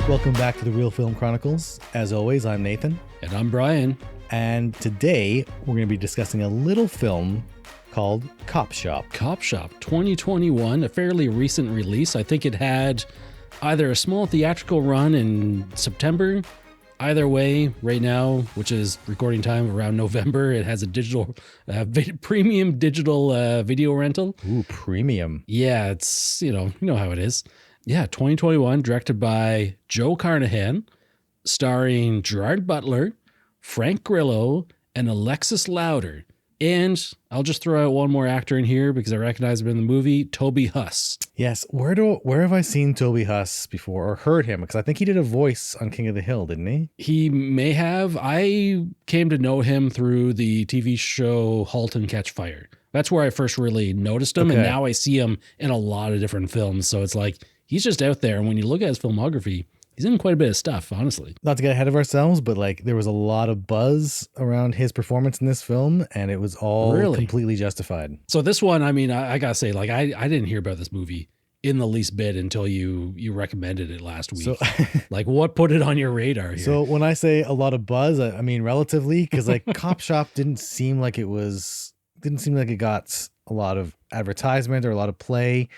Welcome back to the Real Film Chronicles. As always, I'm Nathan. And I'm Brian. And today we're going to be discussing a little film called Copshop. Copshop 2021, a fairly recent release. I think it had either a small theatrical run in September. Either way, right now, which is recording time around November, it has a digital, premium digital video rental. Ooh, premium. Yeah, it's, you know how it is. Yeah, 2021, directed by Joe Carnahan, starring Gerard Butler, Frank Grillo, and Alexis Louder. And I'll just throw out one more actor in here because I recognize him in the movie, Toby Huss. Yes, where have I seen Toby Huss before or heard him? Because I think he did a voice on King of the Hill, didn't he? He may have. I came to know him through the TV show Halt and Catch Fire. That's where I first really noticed him, and now I see him in a lot of different films. So it's like, he's just out there. And when you look at his filmography, he's in quite a bit of stuff, honestly. Not to get ahead of ourselves, but like there was a lot of buzz around his performance in this film, and it was all completely justified. So this one, I mean, I gotta say, like, I didn't hear about this movie in the least bit until you recommended it last week. So, like, what put it on your radar here? So when I say a lot of buzz, I mean relatively, because like Copshop didn't seem like it got a lot of advertisement or a lot of play.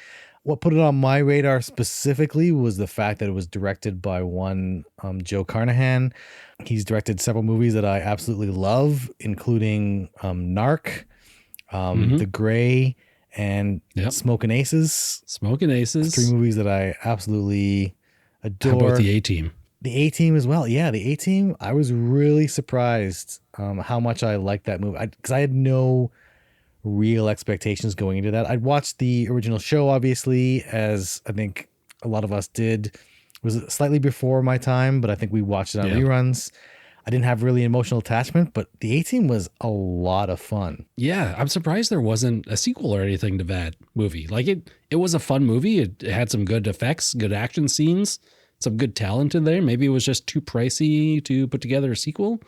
What put it on my radar specifically was the fact that it was directed by one Joe Carnahan. He's directed several movies that I absolutely love, including Narc, The Grey, and Smokin' Aces. Smokin' Aces. 3 movies that I absolutely adore. How about the A-Team? The A-Team as well. Yeah, the A-Team. I was really surprised how much I liked that movie. Because I had no real expectations going into that. I'd watched the original show, obviously, as I think a lot of us did. It was slightly before my time, but I think we watched it on reruns. I didn't have really emotional attachment, but the A-Team was a lot of fun. Yeah, I'm surprised there wasn't a sequel or anything to that movie. Like it was a fun movie. It had some good effects, good action scenes, some good talent in there. Maybe it was just too pricey to put together a sequel.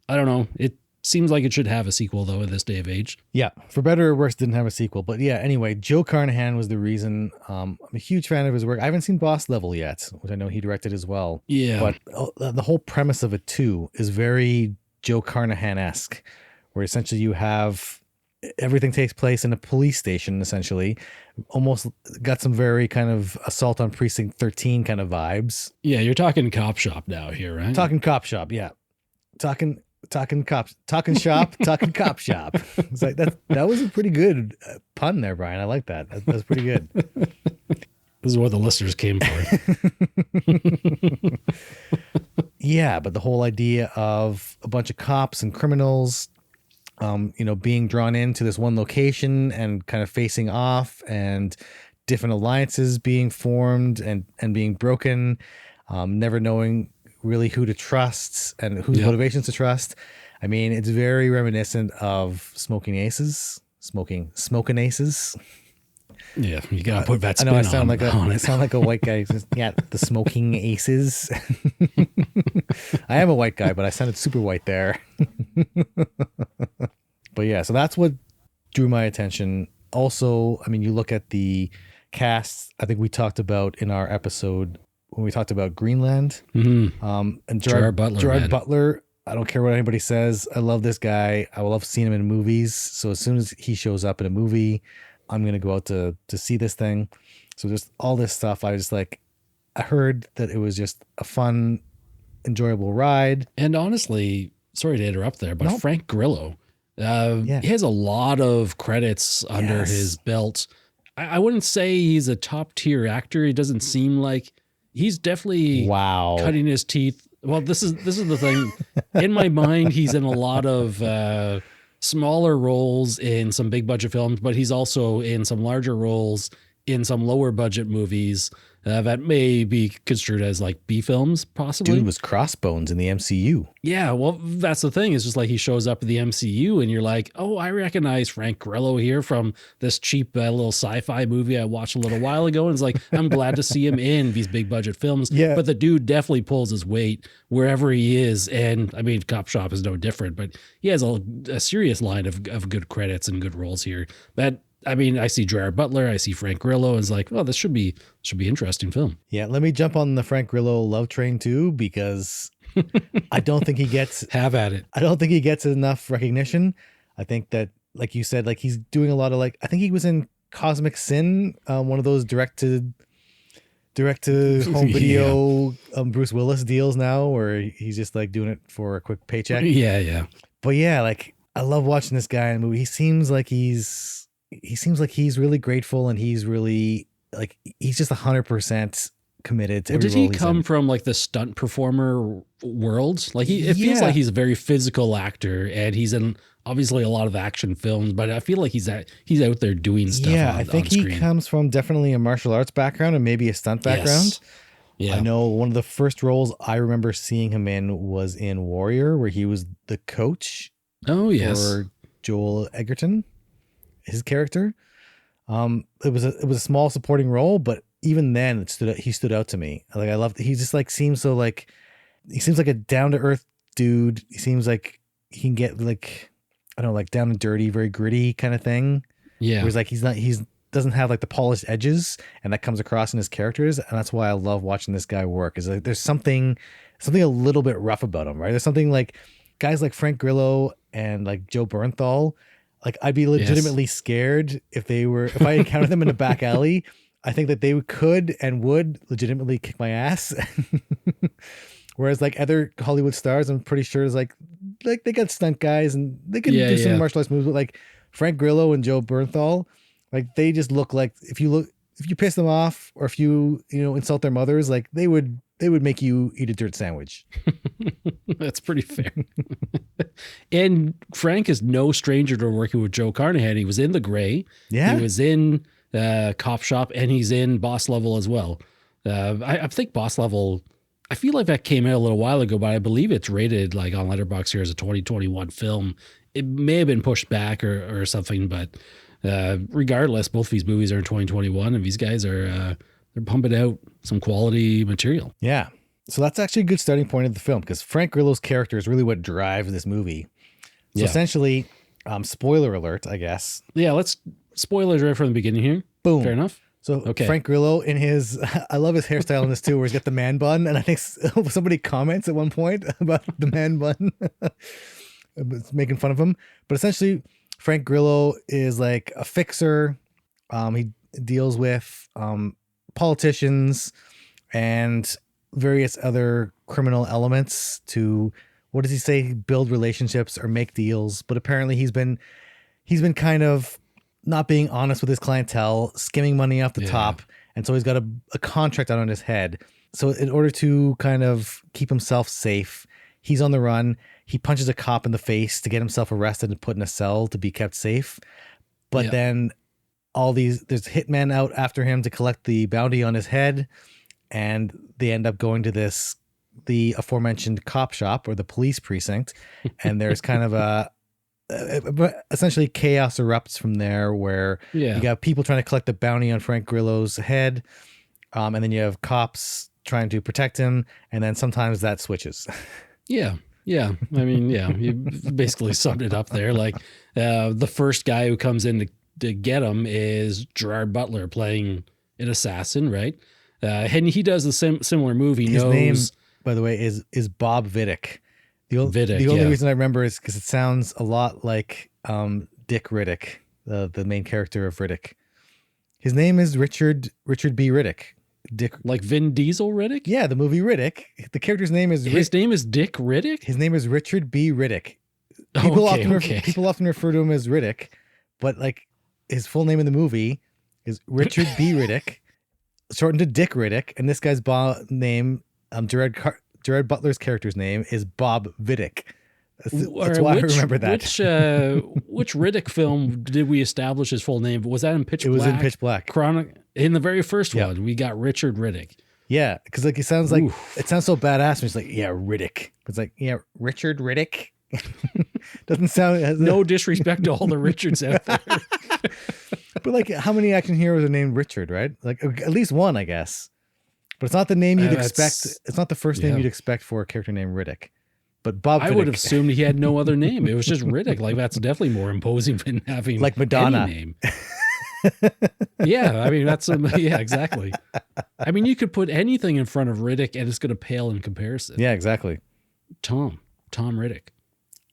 I don't know. It seems like it should have a sequel, though, in this day of age. Yeah, for better or worse, didn't have a sequel. But yeah, anyway, Joe Carnahan was the reason. I'm a huge fan of his work. I haven't seen Boss Level yet, which I know he directed as well. Yeah. But the whole premise of it, too, is very Joe Carnahan-esque, where essentially you have everything takes place in a police station, essentially. Almost got some very kind of Assault on Precinct 13 kind of vibes. Yeah, you're talking Copshop now here, right? Talking Copshop, yeah. Talking cops, talking shop, talking cop shop. It's like that was a pretty good pun there, Brian. I like that. That's pretty good. This is what the listeners came for. Yeah, but the whole idea of a bunch of cops and criminals, being drawn into this one location and kind of facing off, and different alliances being formed and being broken, never knowing really who to trust and whose motivations to trust. I mean, it's very reminiscent of Smoking Aces. Smoking Aces. Yeah, you gotta put that spin on. I sound like a white guy. Yeah, the Smoking Aces. I am a white guy, but I sounded super white there. But yeah, so that's what drew my attention. Also, I mean, you look at the cast. I think we talked about in our episode when we talked about Greenland, and Gerard Butler. I don't care what anybody says. I love this guy. I love seeing him in movies. So as soon as he shows up in a movie, I'm going to go out to see this thing. So just all this stuff. I heard that it was just a fun, enjoyable ride. And honestly, sorry to interrupt there, but Frank Grillo, he has a lot of credits under his belt. I wouldn't say he's a top tier actor. He doesn't seem like. He's definitely cutting his teeth. Well, this is the thing. In my mind, he's in a lot of smaller roles in some big budget films, but he's also in some larger roles in some lower budget movies that may be construed as like B films, possibly. Dude was Crossbones in the MCU. Yeah, well, that's the thing. It's just like he shows up in the MCU and you're like, oh, I recognize Frank Grillo here from this cheap little sci-fi movie I watched a little while ago. And it's like, I'm glad to see him in these big budget films. Yeah. But the dude definitely pulls his weight wherever he is. And I mean, Copshop is no different, but he has a serious line of good credits and good roles here. That I mean, I see Gerard Butler, I see Frank Grillo, and it's like, oh, this should be interesting film. Yeah, let me jump on the Frank Grillo love train too, because I don't think he gets have at it. I don't think he gets enough recognition. I think that, like you said, like he's doing a lot of like, I think he was in Cosmic Sin, one of those direct to home video Bruce Willis deals now, where he's just like doing it for a quick paycheck. Yeah. But yeah, like I love watching this guy in the movie. He seems like he's really grateful, and he's really like, he's just 100% committed to every did role he he's come in. from like the stunt performer world? Like it feels like he's a very physical actor, and he's in obviously a lot of action films, but I feel like he's out there doing stuff. Yeah, I think he comes from definitely a martial arts background and maybe a stunt background. Yeah. I know one of the first roles I remember seeing him in was in Warrior, where he was the coach. Oh yes. For Joel Edgerton, his character. It was a small supporting role, but even then he stood out to me. Like I loved, he just like seems so like, he seems like a down to earth dude. He seems like he can get like, I don't know, like down and dirty, very gritty kind of thing. Yeah. Whereas like he's doesn't have like the polished edges, and that comes across in his characters. And that's why I love watching this guy work, is like, there's something a little bit rough about him, right? There's something like guys like Frank Grillo and like Joe Bernthal. Like I'd be legitimately scared if I encountered them in a back alley. I think that they could and would legitimately kick my ass. Whereas like other Hollywood stars, I'm pretty sure is like they got stunt guys and they can do some martial arts moves, but like Frank Grillo and Joe Bernthal, like they just look like, if you piss them off, or if you insult their mothers, like they would make you eat a dirt sandwich. That's pretty fair. And Frank is no stranger to working with Joe Carnahan. He was in The Grey. Yeah. He was in Copshop, and he's in Boss Level as well. I think Boss Level, I feel like that came out a little while ago, but I believe it's rated like on Letterboxd here as a 2021 film. It may have been pushed back or something, but regardless, both of these movies are in 2021, and these guys are they're pumping out some quality material. Yeah. So that's actually a good starting point of the film, because Frank Grillo's character is really what drives this movie. So essentially, spoiler alert, I guess. Yeah, let's spoilers right from the beginning here. Boom. Fair enough. So Frank Grillo in his, I love his hairstyle in this too, where he's got the man bun. And I think somebody comments at one point about the man bun. It's making fun of him. But essentially, Frank Grillo is like a fixer. He deals with politicians and various other criminal elements to, what does he say, build relationships or make deals. But apparently he's been kind of not being honest with his clientele, skimming money off the top. And so he's got a contract out on his head. So in order to kind of keep himself safe, he's on the run. He punches a cop in the face to get himself arrested and put in a cell to be kept safe. But then there's hitmen out after him to collect the bounty on his head. And they end up going to the aforementioned cop shop, or the police precinct. And there's kind of essentially chaos erupts from there, where you got people trying to collect the bounty on Frank Grillo's head. And then you have cops trying to protect him. And then sometimes that switches. Yeah. I mean, you basically summed it up there. Like the first guy who comes in to get him is Gerard Butler playing an assassin, right? And he does the similar move. His name, by the way, is Bob Vidic. The only reason I remember is because it sounds a lot like Dick Riddick, the main character of Riddick. His name is Richard B. Riddick. Dick, like Vin Diesel Riddick? Yeah, the movie Riddick. The character's name is his name is Dick Riddick? His name is Richard B. Riddick. People often refer to him as Riddick, but like his full name in the movie is Richard B. Riddick, shortened to Dick Riddick, and this guy's name, Gerard Butler's character's name is Bob Vidic. That's why I remember that. Which Riddick film did we establish his full name? Was that in Pitch Black? It was in Pitch Black. In the very first one, we got Richard Riddick. Yeah, because like it sounds so badass. And it's like, yeah, Riddick. It's like, yeah, Richard Riddick. Doesn't sound. No disrespect to all the Richards out there. But like, how many action heroes are named Richard, right? Like at least one, I guess. But it's not the name you'd expect. It's not the first name you'd expect for a character named Riddick. But Bob Vidic. I would have assumed he had no other name. It was just Riddick. Like that's definitely more imposing than having like Madonna any name. Yeah, I mean, yeah, exactly. I mean, you could put anything in front of Riddick and it's going to pale in comparison. Yeah, exactly. Tom Riddick.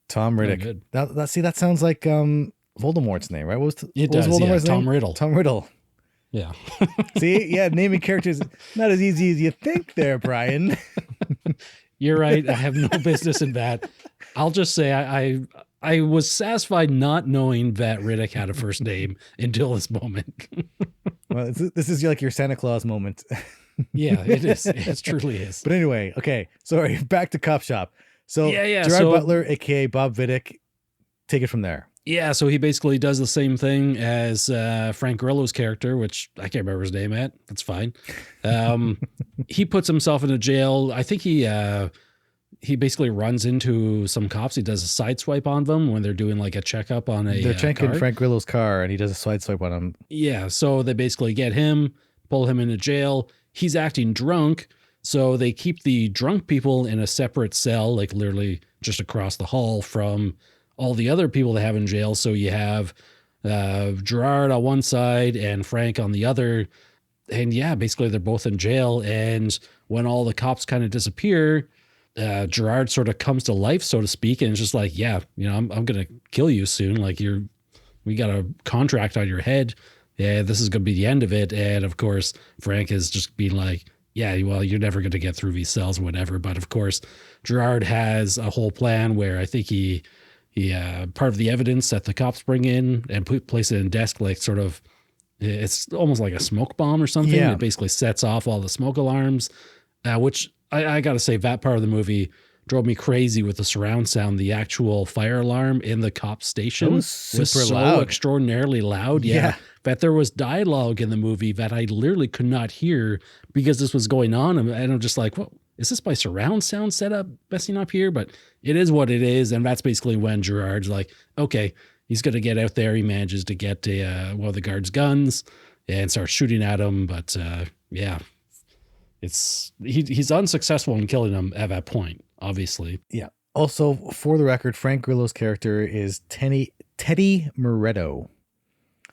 Tom Riddick. Good. That sounds like Voldemort's name, right? What was Voldemort's name? Tom Riddle. Tom Riddle. Yeah. See, yeah, naming characters not as easy as you think there, Brian. You're right. I have no business in that. I'll just say I was satisfied not knowing that Riddick had a first name until this moment. Well, this is like your Santa Claus moment. Yeah, it is. It truly is. But anyway, okay. Sorry, back to Copshop. So Gerard Butler, aka Bob Vidic, take it from there. Yeah, so he basically does the same thing as Frank Grillo's character, which I can't remember his name at. That's fine. He puts himself in a jail. I think he basically runs into some cops. He does a sideswipe on them when they're doing like a checkup on a They're checking Frank Grillo's car, and he does a sideswipe on him. Yeah, so they basically get him, pull him into jail. He's acting drunk, so they keep the drunk people in a separate cell, like literally just across the hall from all the other people they have in jail. So you have Gerard on one side and Frank on the other. And yeah, basically they're both in jail. And when all the cops kind of disappear, Gerard sort of comes to life, so to speak. And it's just like, yeah, I'm going to kill you soon. Like we got a contract on your head. Yeah, this is going to be the end of it. And of course, Frank is just being like, yeah, well, you're never going to get through these cells, whatever. But of course, Gerard has a whole plan where I think he part of the evidence that the cops bring in and place it in a desk, like sort of, it's almost like a smoke bomb or something. Yeah. It basically sets off all the smoke alarms, which I got to say that part of the movie drove me crazy with the surround sound. The actual fire alarm in the cop station was so loud. Extraordinarily loud. Yeah. That there was dialogue in the movie that I literally could not hear because this was going on. And I'm just like, what? Is this my surround sound setup messing up here? But it is what it is. And that's basically when Gerard's like, okay, he's going to get out there. He manages to get one of the guards' guns and starts shooting at him. But yeah, he's unsuccessful in killing him at that point, obviously. Yeah. Also, for the record, Frank Grillo's character is Teddy Moretto.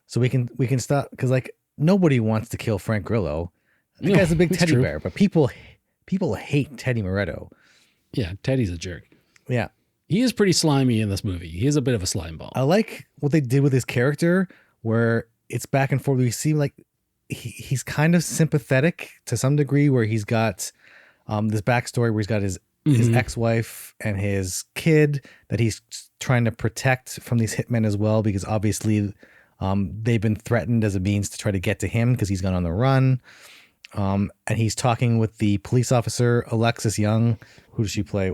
So we can stop, because like nobody wants to kill Frank Grillo. The guy's a big teddy bear, but people hate Teddy Moretto. Yeah, Teddy's a jerk. Yeah. He is pretty slimy in this movie. He is a bit of a slime ball. I like what they did with his character, where it's back and forth. We see like he's kind of sympathetic to some degree, where he's got this backstory where he's got his ex-wife and his kid that he's trying to protect from these hitmen as well, because obviously they've been threatened as a means to try to get to him because he's gone on the run. And he's talking with the police officer, Alexis Young. Who does she play?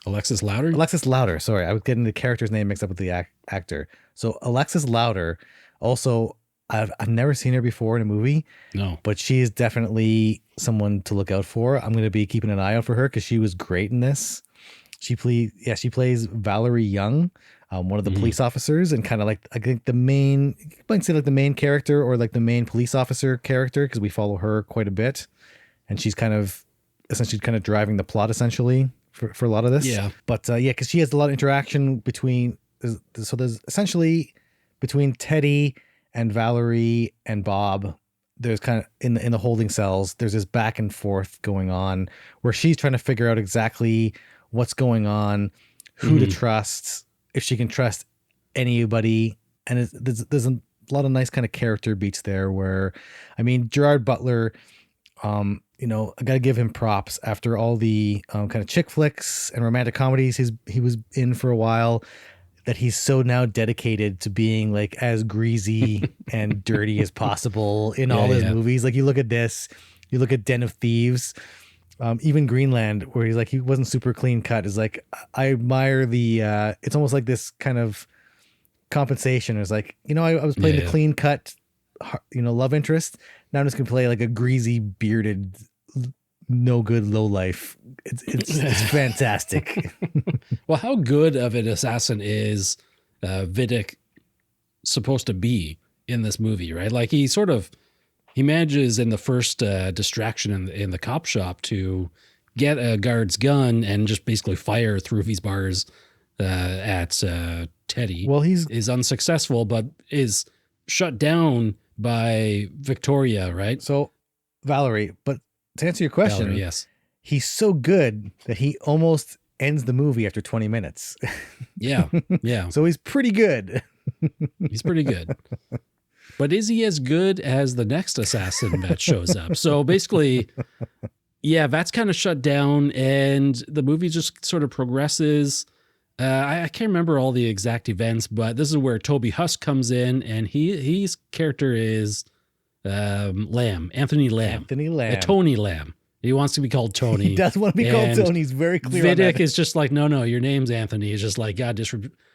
Alexis Louder? Alexis Louder. Sorry, I was getting the character's name mixed up with the actor. So Alexis Louder, also, I've never seen her before in a movie. No. But she is definitely someone to look out for. I'm going to be keeping an eye out for her because she was great in this. She plays Valerie Young, one of the police officers, and kind of like, I think the main, you might say like the main character or like the main police officer character, because we follow her quite a bit. And she's essentially driving the plot essentially for a lot of this. Yeah. But because she has a lot of interaction there's essentially between Teddy and Valerie and Bob, there's kind of in the holding cells, there's this back and forth going on where she's trying to figure out exactly what's going on, who to trust, if she can trust anybody. And there's a lot of nice kind of character beats there where, I mean, Gerard Butler, I got to give him props after all the kind of chick flicks and romantic comedies he was in for a while, that he's so now dedicated to being like as greasy and dirty as possible in all his movies. Like you look at this, you look at Den of Thieves, even Greenland, where he's like, he wasn't super clean cut, is like, I admire it's almost like this kind of compensation. It's like, I was playing the clean cut, love interest. Now I'm just gonna play like a greasy, bearded, no good low life. It's fantastic. Well, how good of an assassin is Vidic supposed to be in this movie, right? Like he manages in the first distraction in the cop shop to get a guard's gun and just basically fire through these bars at Teddy. Well, is unsuccessful, but is shut down by Victoria, right? So Valerie, but to answer your question, Valerie, yes. He's so good that he almost ends the movie after 20 minutes. Yeah. Yeah. So he's pretty good. He's pretty good. But is he as good as the next assassin that shows up? So basically, yeah, that's kind of shut down and the movie just sort of progresses. I can't remember all the exact events, but this is where Toby Huss comes in and his character is Lamb, Anthony Lamb. Anthony Lamb. Tony Lamb. He wants to be called Tony. He does want to be called Tony. He's very clear on that. Vidic is just like, no, your name's Anthony. He's just like, God,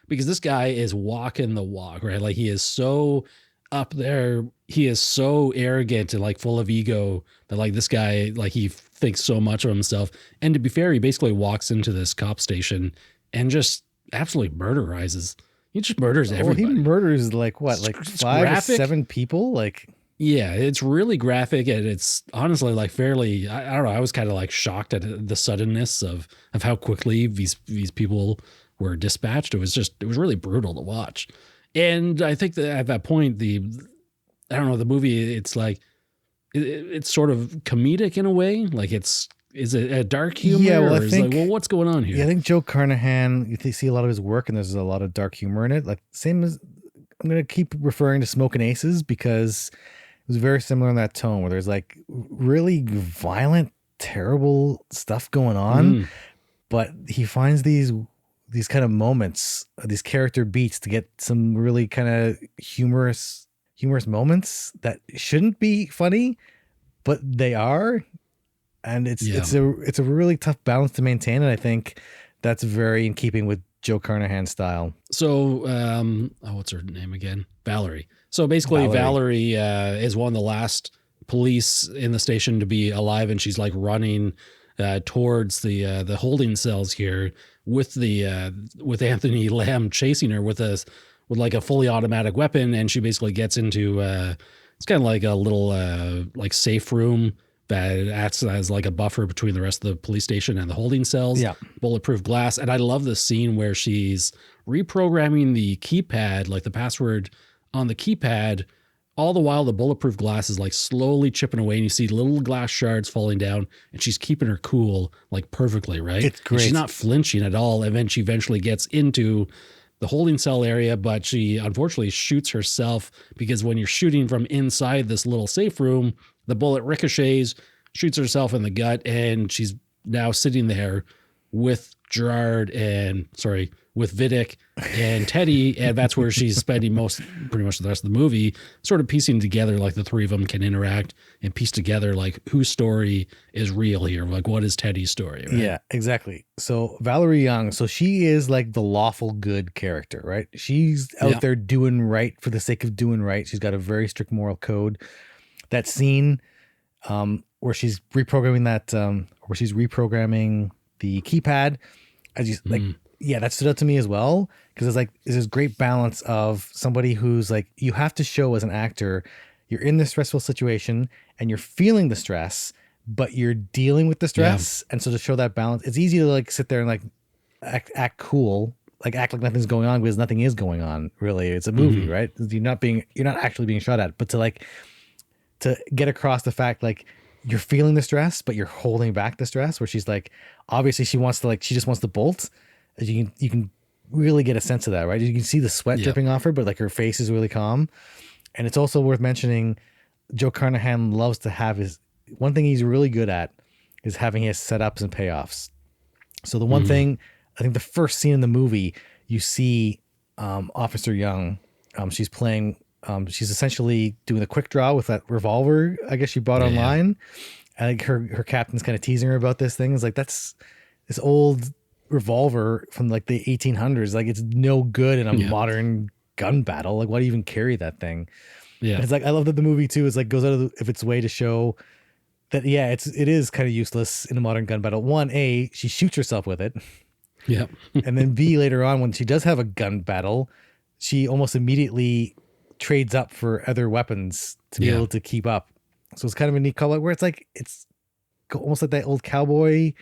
because this guy is walking the walk, right? Like he is so up there. He is so arrogant and like full of ego that like this guy, like he thinks so much of himself. And to be fair, he basically walks into this cop station and just absolutely murderizes. He just murders everybody. He murders like what? Like 5 or 7 people? Like... Yeah, it's really graphic and it's honestly like fairly, I don't know, I was kind of like shocked at the suddenness of how quickly these people were dispatched. It was really brutal to watch. And I think that at that point, the movie, it's like, it's sort of comedic in a way. Like is it a dark humor? Yeah, well, or is like, well, what's going on here? Yeah, I think Joe Carnahan, you see a lot of his work and there's a lot of dark humor in it. Like same as, I'm going to keep referring to Smoking Aces because it was very similar in that tone where there's like really violent, terrible stuff going on, but he finds these kind of moments, these character beats to get some really kind of humorous moments that shouldn't be funny, but they are. And it's a really tough balance to maintain. And I think that's very in keeping with Joe Carnahan's style. So, what's her name again? Valerie. So basically Valerie is one of the last police in the station to be alive. And she's like running towards the holding cells here with with Anthony Lamb chasing her with like a fully automatic weapon. And she basically gets into, it's kind of like a little like safe room that acts as like a buffer between the rest of the police station and the holding cells. Yeah. Bulletproof glass. And I love the scene where she's reprogramming the keypad, like the password on the keypad, all the while the bulletproof glass is like slowly chipping away and you see little glass shards falling down and she's keeping her cool like perfectly, right? It's great. And she's not flinching at all. And then she eventually gets into the holding cell area, but she unfortunately shoots herself because when you're shooting from inside this little safe room, the bullet ricochets, shoots herself in the gut, and she's now sitting there with with Vidic and Teddy, and that's where she's spending pretty much the rest of the movie, sort of piecing together like the three of them can interact and piece together like whose story is real here, like what is Teddy's story, right? Yeah, exactly. So Valerie Young, so she is like the lawful good character, right? She's out there doing right for the sake of doing right. She's got a very strict moral code. That scene where she's reprogramming the keypad, as you like, yeah, that stood out to me as well because it's like there's this great balance of somebody who's like, you have to show as an actor you're in this stressful situation and you're feeling the stress, but you're dealing with the stress, and so to show that balance, it's easy to like sit there and like act cool, like act like nothing's going on because nothing is going on. Really, it's a movie, right? You're not actually being shot at, but to get across the fact like you're feeling the stress, but you're holding back the stress, where she's like, obviously she just wants to bolt. You can really get a sense of that, right? You can see the sweat dripping off her, but like her face is really calm. And it's also worth mentioning, Joe Carnahan loves to have one thing he's really good at is having his setups and payoffs. So the one thing, I think the first scene in the movie, you see Officer Young, she's playing, she's essentially doing a quick draw with that revolver I guess she bought online. I think her captain's kind of teasing her about this thing. It's like, that's this old revolver from like the 1800s. Like, it's no good in a modern gun battle. Like, why do you even carry that thing? Yeah. And it's like, I love that the movie too is like goes out of its way to show that, it is kind of useless in a modern gun battle. One, A, she shoots herself with it. Yeah. And then B, later on, when she does have a gun battle, she almost immediately trades up for other weapons to be able to keep up. So it's kind of a neat call out where it's like, it's almost like that old cowboy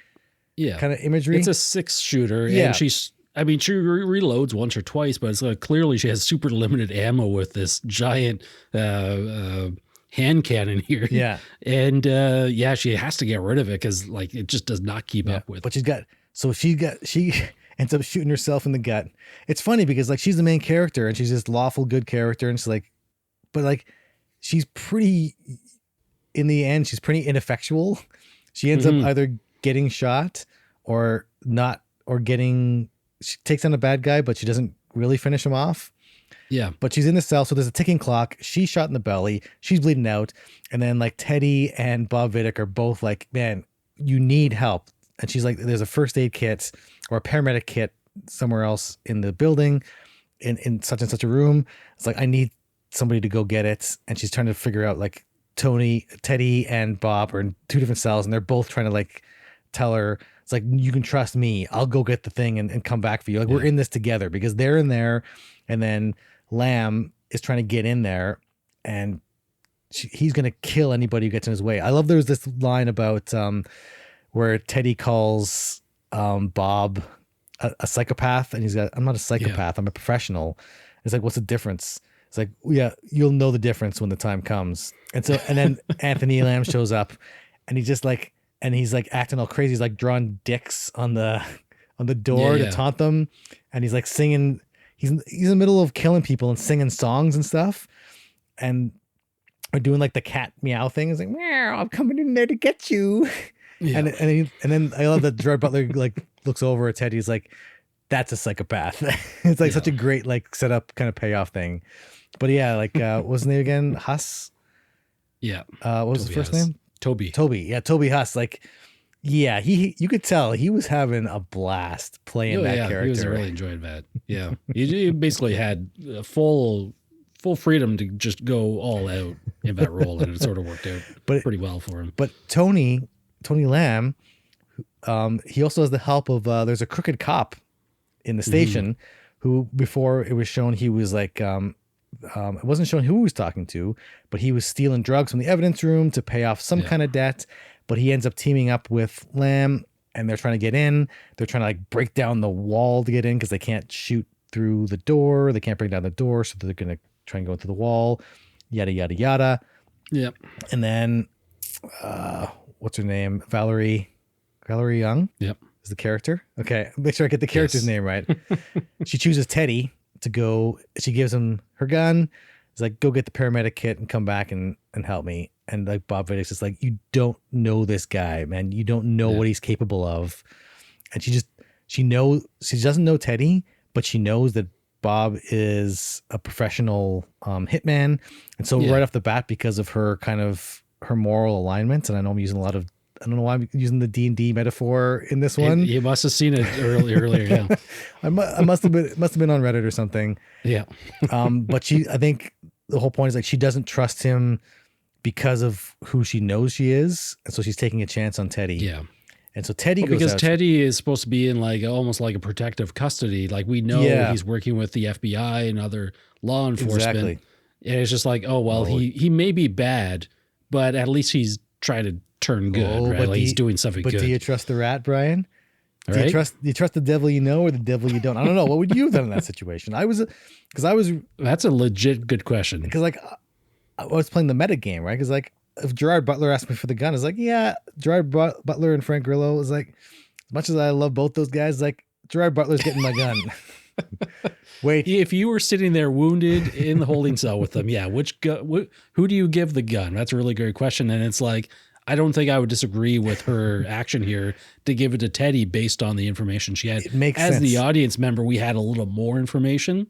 kind of imagery. It's a 6-shooter and I mean, she reloads once or twice, but it's clearly she has super limited ammo with this giant hand cannon here. Yeah. And she has to get rid of it because like it just does not keep up with. But she ends up shooting herself in the gut. It's funny because like she's the main character and she's this lawful good character, and she's like, but like she's pretty, in the end, she's pretty ineffectual. She ends up either getting shot or not, or she takes on a bad guy, but she doesn't really finish him off. Yeah. But she's in the cell, so there's a ticking clock. She's shot in the belly. She's bleeding out. And then like Teddy and Bob Vidic are both like, man, you need help. And she's like, there's a first aid kit or a paramedic kit somewhere else in the building in such and such a room. It's like, I need somebody to go get it. And she's trying to figure out like Teddy and Bob are in two different cells, and they're both trying to like tell her, it's like, you can trust me. I'll go get the thing and come back for you. Like we're in this together, because they're in there. And then Lamb is trying to get in there, and he's going to kill anybody who gets in his way. I love there's this line about where Teddy calls Bob a psychopath, and he's got, I'm not a psychopath, I'm a professional. It's like, what's the difference? It's like, yeah, you'll know the difference when the time comes. And then Anthony Lamb shows up, and he's just like, and he's like acting all crazy. He's like drawing dicks on the door to taunt them, and he's like singing. He's in the middle of killing people and singing songs and stuff, and are doing like the cat meow thing. It's like, meow, I'm coming in there to get you. Yeah. And then I love that Gerard Butler like looks over at Teddy. He's like, that's a psychopath. It's like such a great like setup kind of payoff thing. But yeah, like what was his name again? Huss. Yeah. What was his first name? Toby. Yeah, Toby Huss. Like, yeah, you could tell he was having a blast playing that character. He was really enjoying that. Yeah, he basically had full freedom to just go all out in that role, and it sort of worked out pretty well for him. But Tony Lamb, he also has the help of there's a crooked cop in the station who, before it was shown, he was like it wasn't shown who he was talking to, but he was stealing drugs from the evidence room to pay off some kind of debt. But he ends up teaming up with Lamb, and they're trying to get in. They're trying to like break down the wall to get in, because they can't shoot through the door. They can't break down the door, so they're going to try and go into the wall. Yada, yada, yada. Yep. And then, what's her name? Valerie Young? Yep. Is the character. Okay. Make sure I get the character's name right. She chooses Teddy to go. She gives him her gun. It's like, go get the paramedic kit and come back and help me. And like Bob Vidic's just like, you don't know this guy, man. You don't know what he's capable of. And she doesn't know Teddy, but she knows that Bob is a professional hitman. And so right off the bat, because of her moral alignment, and I know I'm using I don't know why I'm using the D&D metaphor in this one. You must have seen it earlier. Yeah. I must have been on Reddit or something. Yeah. But I think the whole point is like, she doesn't trust him because of who she knows she is. And so she's taking a chance on Teddy. Yeah. And so Teddy goes because Teddy is supposed to be in like almost like a protective custody. Like we know he's working with the FBI and other law enforcement. Exactly. And it's just like, oh, well, he may be bad, but at least he's trying to turn good, right? Like he's doing something good. But do you trust the rat, Brian? Do you trust the devil you know or the devil you don't? I don't know. What would you have done in that situation? That's a legit good question. Because like I was playing the meta game, right? Because like if Gerard Butler asked me for the gun, it's like, yeah, Gerard Butler and Frank Grillo is like, as much as I love both those guys, like Gerard Butler's getting my gun. Wait, if you were sitting there wounded in the holding cell with them, who do you give the gun? That's a really great question. And it's like, I don't think I would disagree with her action here to give it to Teddy based on the information she had. It makes sense. As the audience member, we had a little more information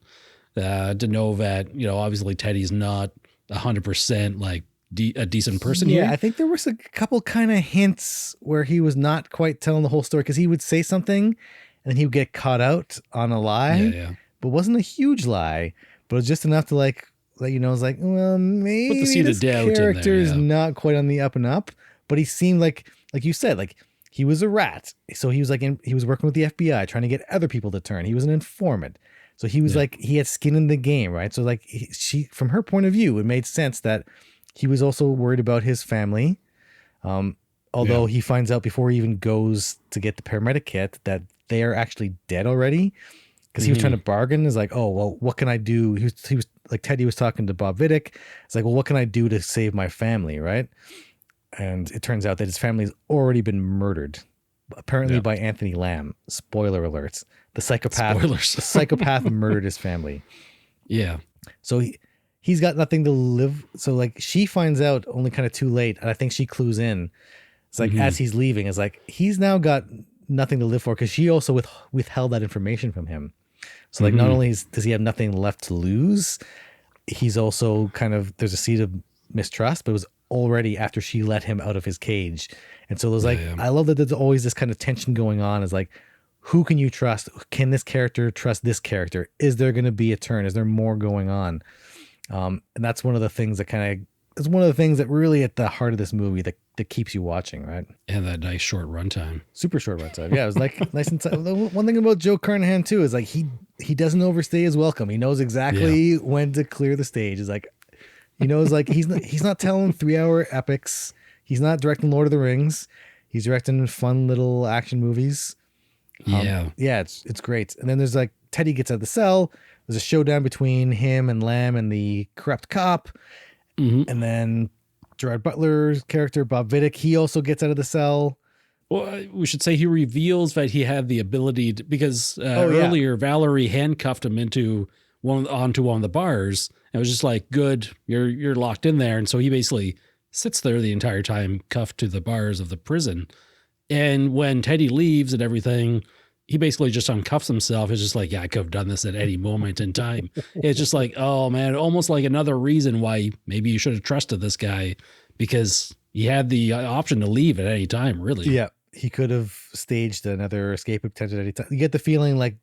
to know that, obviously Teddy's not 100% like a decent person here. Yeah, I think there was a couple kind of hints where he was not quite telling the whole story, because he would say something and then he would get caught out on a lie, but it wasn't a huge lie, but it was just enough to like let you know. It's like, well, maybe put the seed of doubt character in is not quite on the up and up, but he seemed like you said, like he was a rat. So he was like, he was working with the FBI, trying to get other people to turn. He was an informant. So he was like, he had skin in the game, right? So like from her point of view, it made sense that he was also worried about his family. Although he finds out before he even goes to get the paramedic kit that they are actually dead already. Because he was trying to bargain. Is like, oh, well, what can I do? He was like, Teddy was talking to Bob Vidic. It's like, well, what can I do to save my family, right? And it turns out that his family's already been murdered, apparently by Anthony Lamb. Spoiler alerts. The psychopath. The psychopath murdered his family. Yeah. So he's got nothing to live. So like she finds out only kind of too late, and I think she clues in. It's like as he's leaving, it's like he's now got nothing to live for because she also withheld that information from him. So like not only does he have nothing left to lose, he's also kind of, there's a seed of mistrust, but it was already after she let him out of his cage. And so there's I love that there's always this kind of tension going on. Is like, who can you trust? Can this character trust this character? Is there going to be a turn? Is there more going on? And that's one of the things that it's one of the things that really at the heart of this movie that keeps you watching, right? And that nice short runtime. Super short runtime. Yeah, it was like nice and tight. One thing about Joe Carnahan too is like he doesn't overstay his welcome. He knows exactly when to clear the stage. Is like, he knows like he's not telling 3-hour epics. He's not directing Lord of the Rings. He's directing fun little action movies. It's great. And then there's like Teddy gets out of the cell. There's a showdown between him and Lamb and the corrupt cop. And then Gerard Butler's character, Bob Vidic, he also gets out of the cell. Well, we should say he reveals that he had the ability to, because earlier Valerie handcuffed him onto one of the bars. And it was just like, good, you're locked in there. And so he basically sits there the entire time, cuffed to the bars of the prison. And when Teddy leaves and everything, he basically just uncuffs himself. It's just like, yeah, I could have done this at any moment in time. It's just like, oh man, almost like another reason why maybe you should have trusted this guy, because he had the option to leave at any time, really. Yeah, he could have staged another escape attempt at any time. You get the feeling like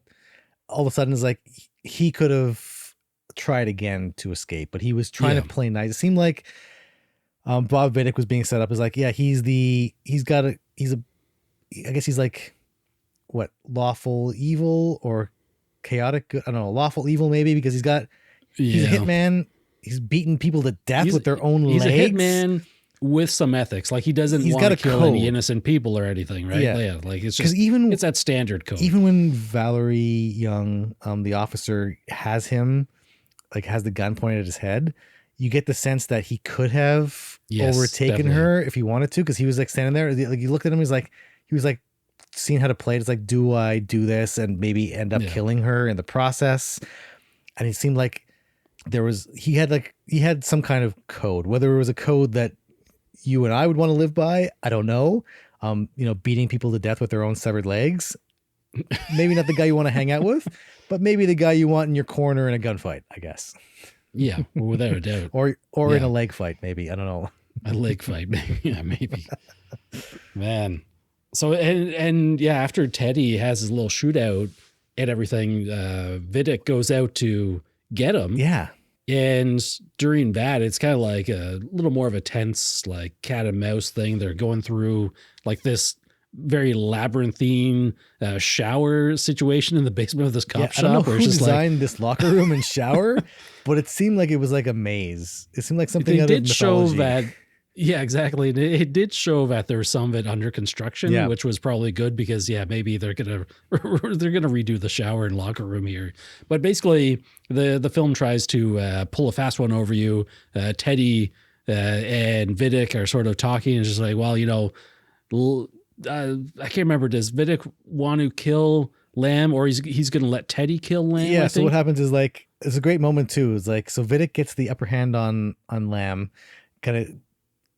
all of a sudden it's like he could have tried again to escape, but he was trying to play nice. It seemed like Bob Vidic was being set up as like, yeah, I guess he's like, what, lawful evil or chaotic good? I don't know, lawful evil maybe, because he's a hitman. He's beating people to death with their own legs. He's a hitman with some ethics. Like he doesn't want to kill any innocent people or anything, right? Yeah. Like it's just, it's that standard code. Even when Valerie Young, the officer, has the gun pointed at his head, you get the sense that he could have overtaken her if he wanted to, because he was like standing there. Like you looked at him, he was like seeing how to play it. It's like, do I do this and maybe end up killing her in the process? And it seemed like he had some kind of code, whether it was a code that you and I would want to live by, I don't know. Beating people to death with their own severed legs, maybe not the guy you want to hang out with, but maybe the guy you want in your corner in a gunfight, I guess. Yeah, without a doubt. or in a leg fight, maybe. I don't know. A leg fight, maybe. Yeah, maybe. Man. So, and after Teddy has his little shootout and everything, Vidic goes out to get him. Yeah. And during that, it's kind of like a little more of a tense, like cat and mouse thing. They're going through like this very labyrinthine shower situation in the basement of this cop shop. I don't know who designed this locker room and shower, but it seemed like it was like a maze. It seemed like something out of mythology. Show that. Yeah, exactly. It did show that there was some of it under construction, which was probably good because maybe they're gonna redo the shower and locker room here. But basically, the film tries to pull a fast one over you. Teddy and Vidic are sort of talking, and just like, well, I can't remember. Does Vidic want to kill Lamb, or he's going to let Teddy kill Lamb? Yeah. So what happens is like, it's a great moment too. It's like, so Vidic gets the upper hand on Lamb, kind of.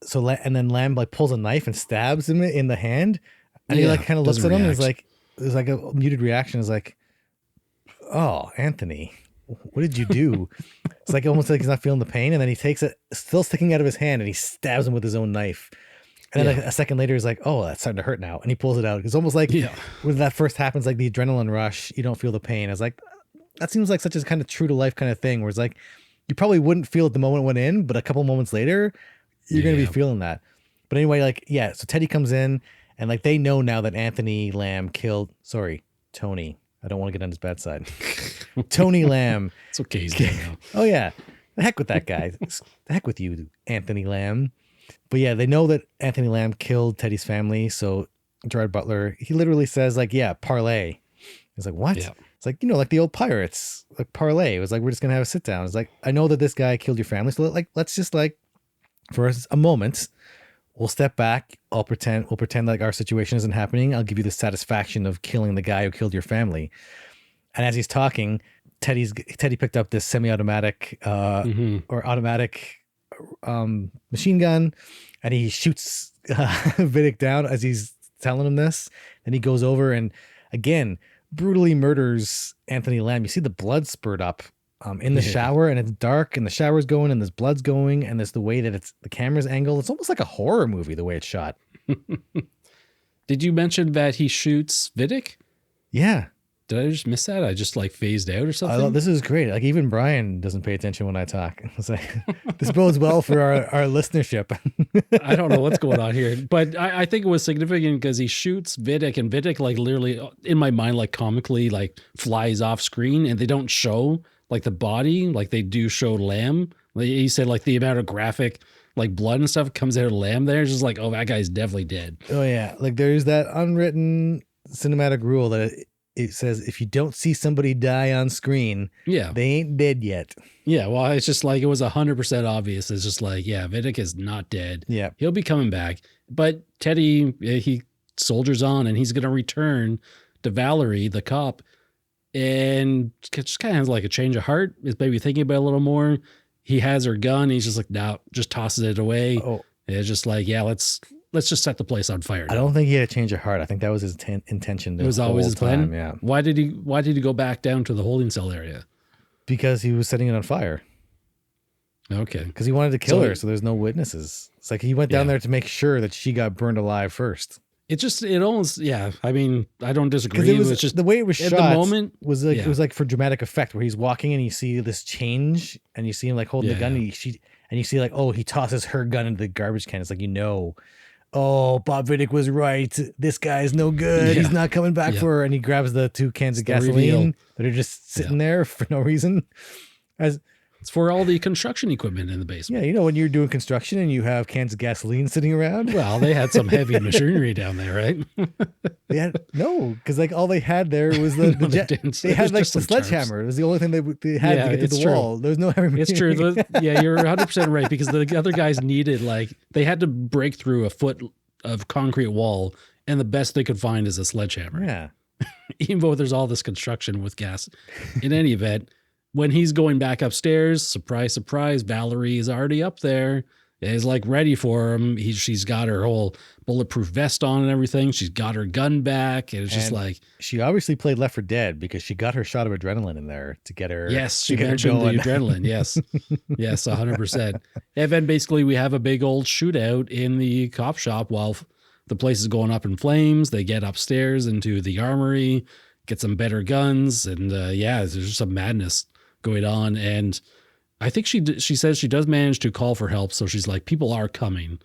So and then Lamb like pulls a knife and stabs him in the hand, and he like kind of looks at him. And there's like a muted reaction. It's like, oh, Anthony, what did you do? It's like almost like he's not feeling the pain, and then he takes it, still sticking out of his hand, and he stabs him with his own knife. And then like a second later, he's like, oh, that's starting to hurt now, and he pulls it out. It's almost like when that first happens, like the adrenaline rush, you don't feel the pain. I was like, that seems like such a kind of true to life kind of thing, where it's like you probably wouldn't feel it the moment it went in, but a couple moments later, you're going to be feeling that. But anyway, like, so Teddy comes in, and like they know now that Anthony Lamb killed, Tony. I don't want to get on his bad side. Tony Lamb. It's okay. He's dead now. Oh, yeah. The heck with that guy. The heck with you, Anthony Lamb. But yeah, they know that Anthony Lamb killed Teddy's family. So Gerard Butler, he literally says like, yeah, parlay. He's like, what? Yeah. It's like, like the old pirates, like parlay. It was like, we're just going to have a sit down. It's like, I know that this guy killed your family. So like, let's just like, for a moment, we'll step back. We'll pretend like our situation isn't happening. I'll give you the satisfaction of killing the guy who killed your family. And as he's talking, Teddy picked up this semi-automatic or automatic machine gun, and he shoots Vidic down as he's telling him this. Then he goes over and again brutally murders Anthony Lamb. You see the blood spurt up in the shower, and it's dark, and the shower's going, and there's blood's going, and there's the way that the camera's angled. It's almost like a horror movie the way it's shot. Did you mention that he shoots Vidic? Yeah. Did I just miss that? I just like phased out or something? I thought this is great. Like even Brian doesn't pay attention when I talk. It's like, this bodes well for our listenership. I don't know what's going on here, but I think it was significant because he shoots Vidic, and Vidic like literally in my mind, like comically like flies off screen, and they don't show like the body like they do show Lamb. Like he said, like the amount of graphic like blood and stuff comes out of Lamb there. It's just like, oh, that guy's definitely dead. Oh yeah. Like there's that unwritten cinematic rule that it says if you don't see somebody die on screen, they ain't dead yet. Yeah, well, it's just like it was 100% obvious. It's just like, yeah, Vidic is not dead. Yeah, he'll be coming back. But Teddy, he soldiers on, and he's going to return to Valerie, the cop, and just kind of has like a change of heart. Is maybe thinking about it a little more. He has her gun. He's just like, no, just tosses it away. Oh, it's just like, yeah, let's just set the place on fire now. I don't think he had a change of heart. I think that was his intention. It was always his plan. Yeah. Why did he go back down to the holding cell area? Because he was setting it on fire. Okay. Because he wanted to kill her, so there's no witnesses. It's like he went down there to make sure that she got burned alive first. It almost, yeah. I mean, I don't disagree. It was just the way it was shot. At the moment was like it was like for dramatic effect, where he's walking and you see this change, and you see him like holding the gun, and you see like, oh, he tosses her gun into the garbage can. It's like, oh, Bob Vidic was right. This guy is no good. He's not coming back for her. And he grabs the 2 cans of gasoline that are just sitting there for no reason. It's for all the construction equipment in the basement. Yeah, when you're doing construction and you have cans of gasoline sitting around. Well, they had some heavy machinery down there, right? Because like all they had there was the they had like the sledgehammer. It was the only thing they had to get to the wall. There's no heavy machinery. It's true. Yeah, you're 100% right, because the other guys needed, like, they had to break through a foot of concrete wall, and the best they could find is a sledgehammer. Yeah. Even though there's all this construction with gas. In any event, when he's going back upstairs, surprise, surprise, Valerie is already up there. Is like ready for him. She's got her whole bulletproof vest on and everything. She's got her gun back. And it's just like, she obviously played Left 4 Dead because she got her shot of adrenaline in there to get her. Yes, she mentioned the adrenaline. Yes, yes, 100%. And then basically we have a big old shootout in the cop shop while the place is going up in flames. They get upstairs into the armory, get some better guns, and there's just some madness going on. And I think she says she does manage to call for help. So she's like, people are coming.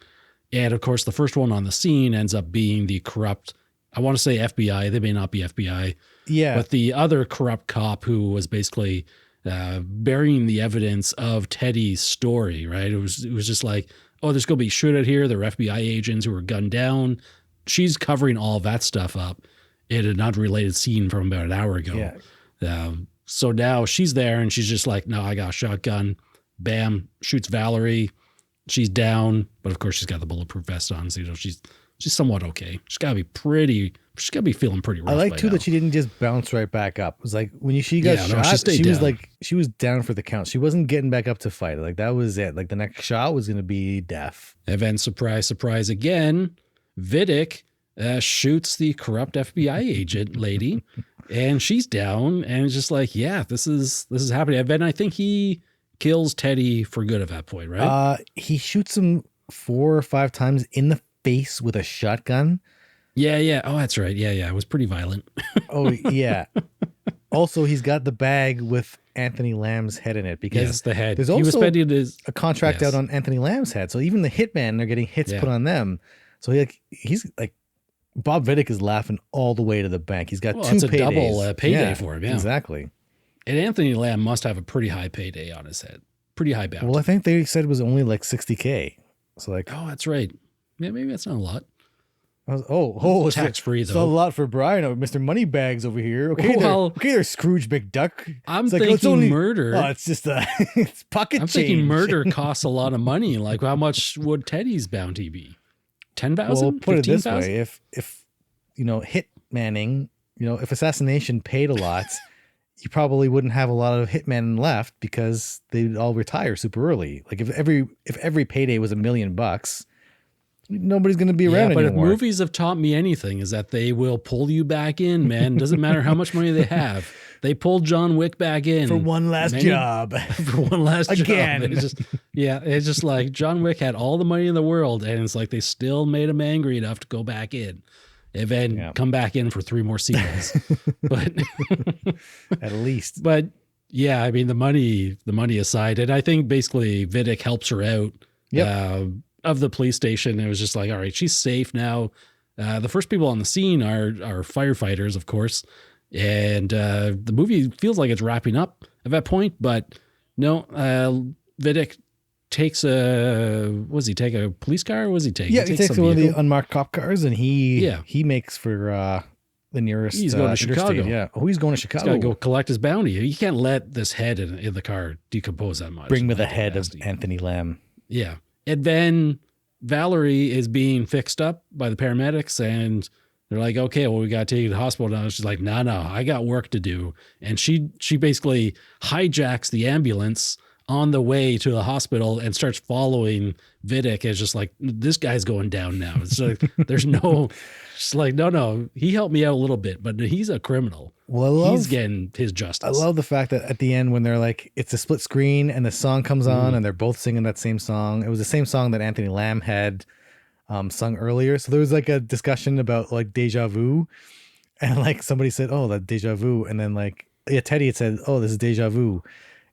And of course, the first one on the scene ends up being the corrupt, I want to say FBI. They may not be FBI. Yeah. But the other corrupt cop who was basically burying the evidence of Teddy's story, right? It was just like, oh, there's going to be shootout here. There are FBI agents who were gunned down. She's covering all that stuff up in an unrelated scene from about an hour ago. Yeah. So now she's there, and she's just like, no, I got a shotgun. Bam, shoots Valerie. She's down, but of course she's got the bulletproof vest on, so she's somewhat okay. She's got to be feeling pretty rough. I like too that she didn't just bounce right back up. It was like when she got shot, she was like, she was down for the count. She wasn't getting back up to fight. Like that was it. Like the next shot was going to be death. And then surprise, surprise again, Vidic shoots the corrupt FBI agent lady. And she's down, and it's just like, yeah, this is happening. And then I think he kills Teddy for good at that point, right? He shoots him 4 or 5 times in the face with a shotgun. Yeah. Oh, that's right. Yeah. It was pretty violent. Oh, yeah. Also, he's got the bag with Anthony Lamb's head in it because the head. There's also a contract out on Anthony Lamb's head. So even the hitmen are getting hits put on them. So he's like, Bob Vidic is laughing all the way to the bank. He's got 2 paydays. It's a double payday for him. Yeah, exactly. And Anthony Lamb must have a pretty high payday on his head. Pretty high bounty. Well, I think they said it was only like $60K. So like, oh, that's right. Yeah, maybe that's not a lot. tax free though. It's a lot for Brian, Mr. Moneybags over here. Okay, there's Scrooge McDuck. I'm thinking murder. Oh, it's just it's pocket change. I'm thinking murder costs a lot of money. Like, how much would Teddy's bounty be? 10,000? Well, put 15, it this way: if hitmanning, if assassination paid a lot, you probably wouldn't have a lot of hitmen left because they'd all retire super early. Like if every payday was $1 million. Nobody's going to be around anymore. But if movies have taught me anything, is that they will pull you back in, man. Doesn't matter how much money they have. They pulled John Wick back in. For one last job. For one last Again. job. It's just like John Wick had all the money in the world, and it's like they still made him angry enough to go back in. And then come back in for 3 more sequels. But at least. But yeah, I mean, the money aside, and I think basically Vidic helps her out. Of the police station. It was just like, all right, she's safe now. The first people on the scene are firefighters, of course. And the movie feels like it's wrapping up at that point, but no, Vidic takes take a police car? Or was he take? Yeah, he takes one of the unmarked cop cars, and he makes for the nearest. He's going to Chicago. Yeah. Oh, he's going to Chicago. He's got to go collect his bounty. You can't let this head in the car decompose that much. Bring me the head of Anthony Lamb. Yeah. And then Valerie is being fixed up by the paramedics, and they're like, okay, well, we got to take you to the hospital now. She's like, no, I got work to do. And she basically hijacks the ambulance on the way to the hospital and starts following Vidic. It's just like, this guy's going down now. It's like, there's no, she's like, no, he helped me out a little bit, but he's a criminal. Well, he's getting his justice. I love the fact that at the end, when they're like, it's a split screen and the song comes on and they're both singing that same song. It was the same song that Anthony Lamb had sung earlier. So there was like a discussion about like deja vu, and like somebody said, oh, that deja vu. And then like, Teddy had said, oh, this is deja vu.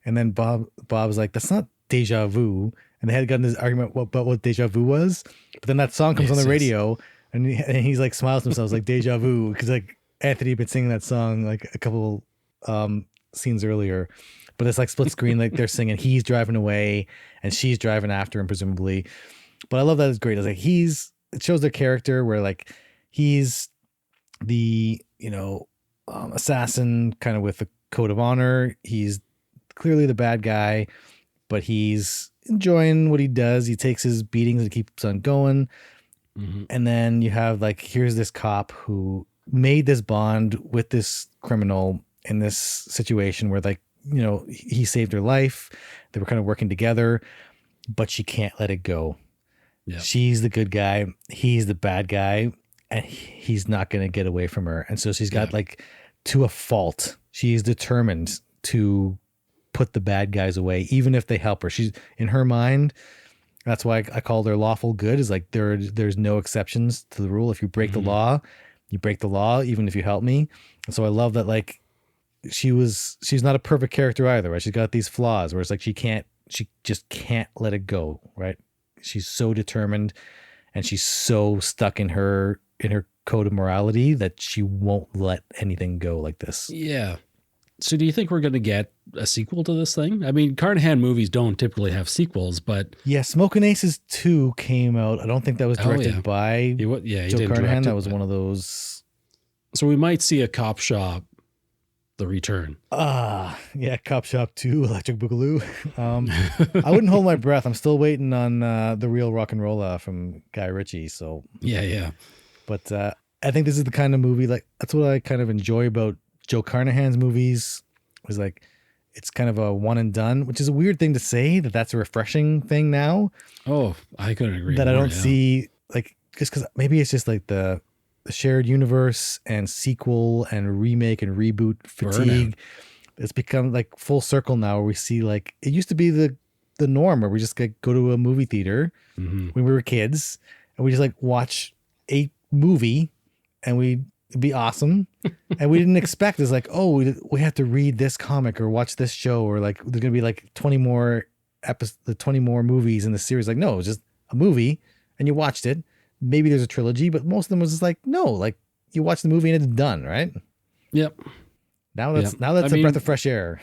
And then Bob was like, that's not deja vu. And they had gotten this argument about what deja vu was. But then that song comes on the radio and he's like smiles to himself like deja vu. Cause like Anthony had been singing that song like a couple scenes earlier, but it's like split screen. Like they're singing, he's driving away and she's driving after him presumably. But I love that. It's great. It's like, it shows their character where like, he's the, assassin kind of with a code of honor. He's clearly the bad guy, but he's enjoying what he does. He takes his beatings and keeps on going. Mm-hmm. And then you have like, here's this cop who made this bond with this criminal in this situation where like, he saved her life. They were kind of working together, but she can't let it go. Yeah. She's the good guy. He's the bad guy, and he's not going to get away from her. And so she's got like, to a fault, she's determined to put the bad guys away, even if they help her. She's, in her mind, that's why I called her lawful good, is like there's no exceptions to the rule. If you break the law, you break the law, even if you help me. And so I love that, like, she's not a perfect character either, right? She's got these flaws where it's like she just can't let it go, right? She's so determined and she's so stuck in her code of morality that she won't let anything go like this. Yeah. So do you think we're going to get a sequel to this thing? I mean, Carnahan movies don't typically have sequels, but... Yeah, Smokin' Aces 2 came out. I don't think that was directed by Joe Carnahan. That was one of those... So we might see a Copshop, The Return. Yeah, Copshop 2, Electric Boogaloo. I wouldn't hold my breath. I'm still waiting on The Real Rock and Rolla from Guy Ritchie, so... Yeah. But I think this is the kind of movie, like, that's what I kind of enjoy about Joe Carnahan's movies, was like, it's kind of a one and done, which is a weird thing to say, that's a refreshing thing now. Oh, I couldn't agree that more, I don't see, like, just because maybe it's just like the shared universe and sequel and remake and reboot fatigue. It's become like full circle now, where we see, like, it used to be the norm where we just like go to a movie theater when we were kids and we just like watch a movie and we'd be awesome. And we didn't expect, it's like, oh, we have to read this comic or watch this show, or like there's gonna be like 20 more movies in the series. Like, no, it was just a movie and you watched it. Maybe there's a trilogy, but most of them was just like, no, like you watch the movie and it's done, right? Yep. Now that's a breath of fresh air.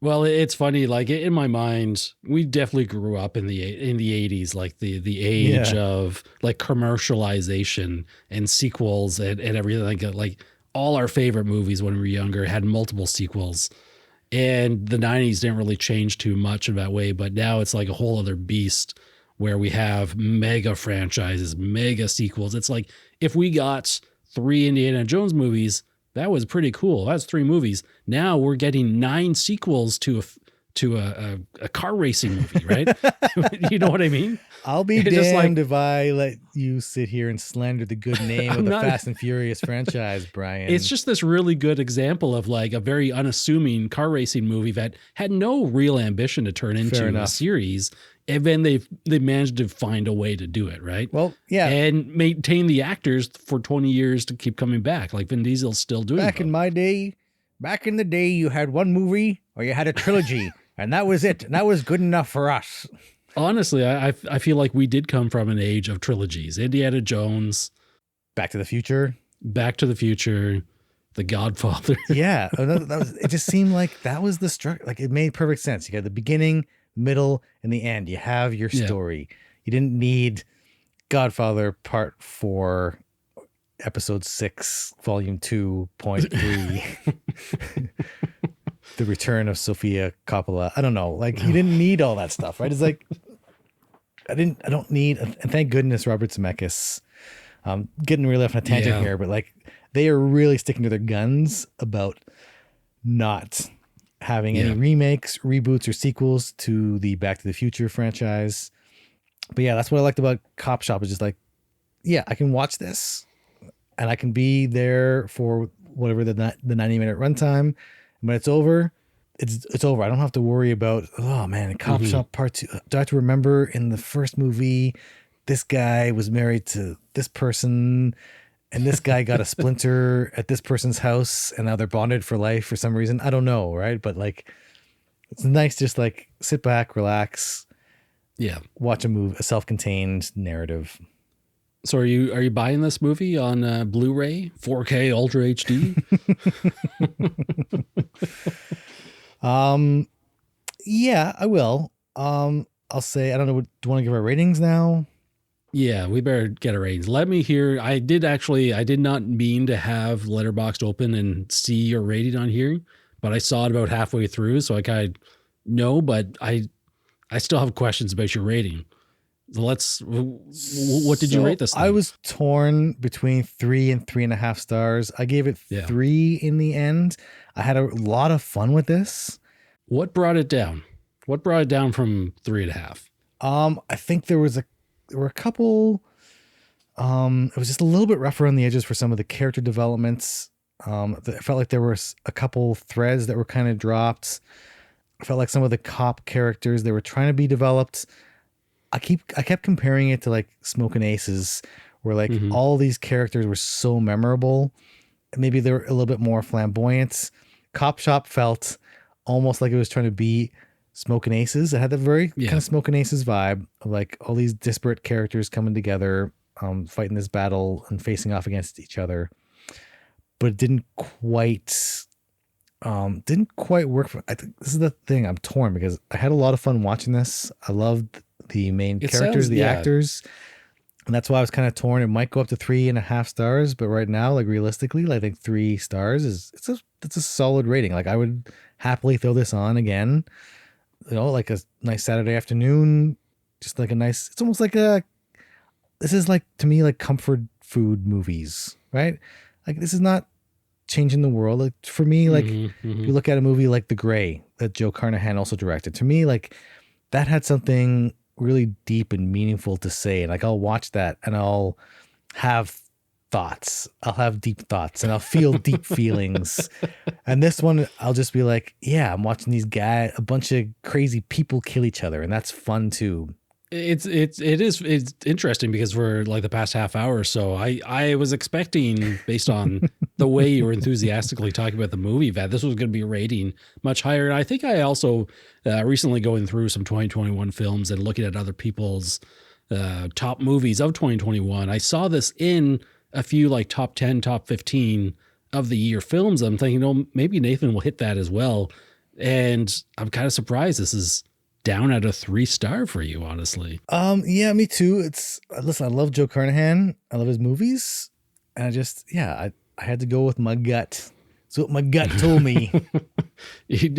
Well, it's funny. Like in my mind, we definitely grew up in the '80s, like the age of like commercialization and sequels and everything. Like all our favorite movies when we were younger had multiple sequels, and the '90s didn't really change too much in that way. But now it's like a whole other beast where we have mega franchises, mega sequels. It's like if we got 3 Indiana Jones movies, that was pretty cool. That's 3 movies. Now we're getting 9 sequels to a car racing movie, right? You know what I mean? I'll be damned if I let you sit here and slander the good name of the Fast and Furious franchise, Brian. It's just this really good example of like a very unassuming car racing movie that had no real ambition to turn into a series. And then they managed to find a way to do it, right? Well, yeah. And maintain the actors for 20 years to keep coming back. Like Vin Diesel's still doing it. Back in the day, you had one movie or you had a trilogy, and that was it. And that was good enough for us. Honestly, I feel like we did come from an age of trilogies. Indiana Jones. Back to the Future. The Godfather. Yeah. It just seemed like that was the structure. Like it made perfect sense. You got the beginning, middle, and the end. You have your story. You didn't need Godfather Part 4, Episode 6, Volume 2.3. The Return of Sofia Coppola. I don't know. Like you didn't need all that stuff, right? It's like I don't need. And thank goodness Robert Zemeckis. Getting really off on a tangent here, but like they are really sticking to their guns about not having any remakes, reboots, or sequels to the Back to the Future franchise. But yeah, that's what I liked about Copshop. Is just like, yeah, I can watch this, and I can be there for whatever the 90-minute runtime. When it's over, it's over. I don't have to worry about, oh man, Copshop Part 2. Do I have to remember in the first movie, this guy was married to this person, and this guy got a splinter at this person's house, and now they're bonded for life for some reason. I don't know, right? But like, it's nice just like sit back, relax, watch a self-contained narrative. So are you buying this movie on Blu-ray, 4K Ultra HD? Yeah, I will. I'll say, I don't know. Do you want to give our ratings now? Yeah, we better get a ratings. Let me hear. I did not mean to have Letterboxd open and see your rating on here, but I saw it about halfway through, so I kind of know, but I still have questions about your rating. So what did you rate this thing? I was torn between 3 and 3.5 stars. I gave it 3 in the end. I had a lot of fun with this. What brought it down? What brought it down from 3.5? I think there were a couple, it was just a little bit rougher on the edges for some of the character developments. I felt like there were a couple threads that were kind of dropped. I felt like some of the cop characters, they were trying to be developed. I kept comparing it to like Smokin' Aces, where like all these characters were so memorable. Maybe they were a little bit more flamboyant. Copshop felt almost like it was trying to be Smokin' Aces. It had the very kind of Smokin' Aces vibe of like all these disparate characters coming together, fighting this battle and facing off against each other. But it didn't quite work. I think this is the thing. I'm torn because I had a lot of fun watching this. I loved the main characters, the actors, and that's why I was kind of torn. It might go up to 3.5 stars, but right now, like realistically, I think 3 stars it's a solid rating. Like I would happily throw this on again, like a nice Saturday afternoon, just like it's almost like this is like, to me, like comfort food movies, right? Like this is not changing the world. Like for me, like if you look at a movie like The Gray that Joe Carnahan also directed, to me, like that had something really deep and meaningful to say. And like, I'll watch that and I'll have thoughts. I'll have deep thoughts and I'll feel deep feelings. And this one, I'll just be like, yeah, I'm watching a bunch of crazy people kill each other. And that's fun too. It's interesting because for like the past half hour or so, I was expecting, based on the way you were enthusiastically talking about the movie, that this was going to be a rating much higher. And I think I also recently going through some 2021 films and looking at other people's top movies of 2021. I saw this in a few like top 10, top 15 of the year films. I'm thinking, maybe Nathan will hit that as well. And I'm kind of surprised this is down at a 3-star for you, honestly. Yeah, me too. Listen, I love Joe Carnahan. I love his movies. And I had to go with my gut. So what my gut told me. You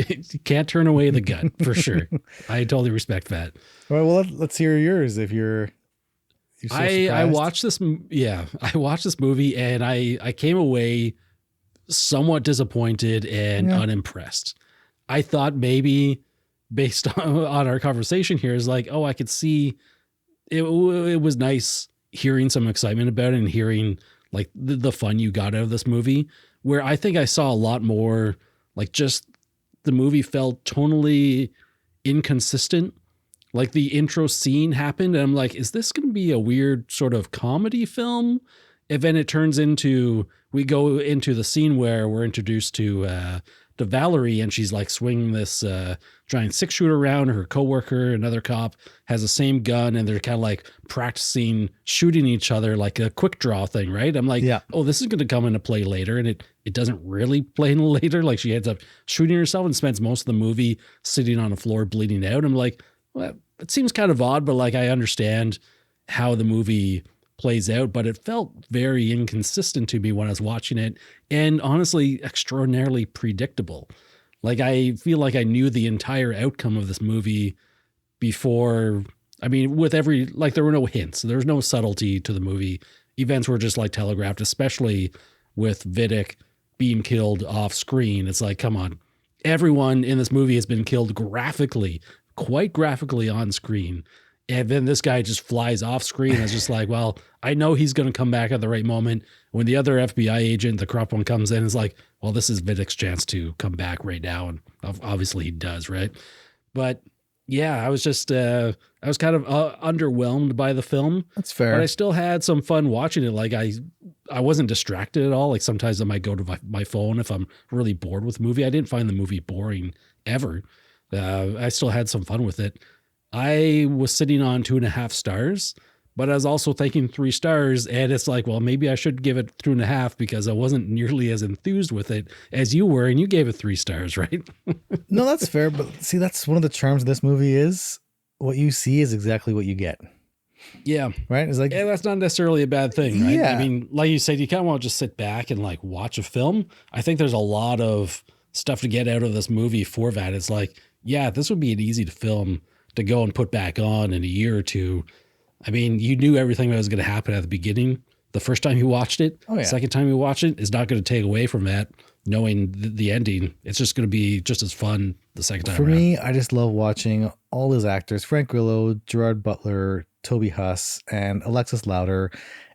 can't turn away the gut for sure. I totally respect that. All right, well, let's hear yours if you're so I watched this. Yeah, I watched this movie and I came away somewhat disappointed and unimpressed. I thought maybe based on our conversation here is like, oh, I could see it was nice hearing some excitement about it and hearing like the fun you got out of this movie, where I think I saw a lot more like just the movie felt tonally inconsistent. Like the intro scene happened and I'm like, is this going to be a weird sort of comedy film? And then it turns into, we go into the scene where we're introduced to Valerie and she's like swinging this giant 6-shooter around. Her coworker, another cop, has the same gun and they're kind of like practicing shooting each other like a quick draw thing, right? I'm like, oh, this is going to come into play later. And it doesn't really play in later. Like she ends up shooting herself and spends most of the movie sitting on the floor bleeding out. I'm like, well, it seems kind of odd, but like I understand how the movie plays out, but it felt very inconsistent to me when I was watching it, and honestly extraordinarily predictable. Like I feel like I knew the entire outcome of this movie before. I mean, with every, like there were no hints, there was no subtlety to the movie. Events were just like telegraphed, especially with Vidic being killed off screen. It's like, come on, everyone in this movie has been killed graphically, quite graphically on screen. And then this guy just flies off screen. It's just like, well, I know he's going to come back at the right moment. When the other FBI agent, the corrupt one, comes in, it's like, well, this is Vidic's chance to come back right now. And obviously he does, right? But yeah, I was just, I was kind of underwhelmed by the film. That's fair. But I still had some fun watching it. Like I wasn't distracted at all. Like sometimes I might go to my phone if I'm really bored with a movie. I didn't find the movie boring ever. I still had some fun with it. I was sitting on 2.5 stars, but I was also thinking 3 stars. And it's like, well, maybe I should give it 2.5 because I wasn't nearly as enthused with it as you were. And you gave it 3 stars, right? No, that's fair. But see, that's one of the charms of this movie is what you see is exactly what you get. Yeah. Right. It's like, yeah, that's not necessarily a bad thing, right? Yeah. I mean, like you said, you kind of want to just sit back and like watch a film. I think there's a lot of stuff to get out of this movie for that. It's like, yeah, this would be an easy to film to go and put back on in a year or two. I mean, you knew everything that was going to happen at the beginning. The first time you watched it, second time you watch it, is not going to take away from that. Knowing the ending, it's just going to be just as fun the second time. For me, I just love watching all those actors: Frank Grillo, Gerard Butler, Toby Huss, and Alexis Louder,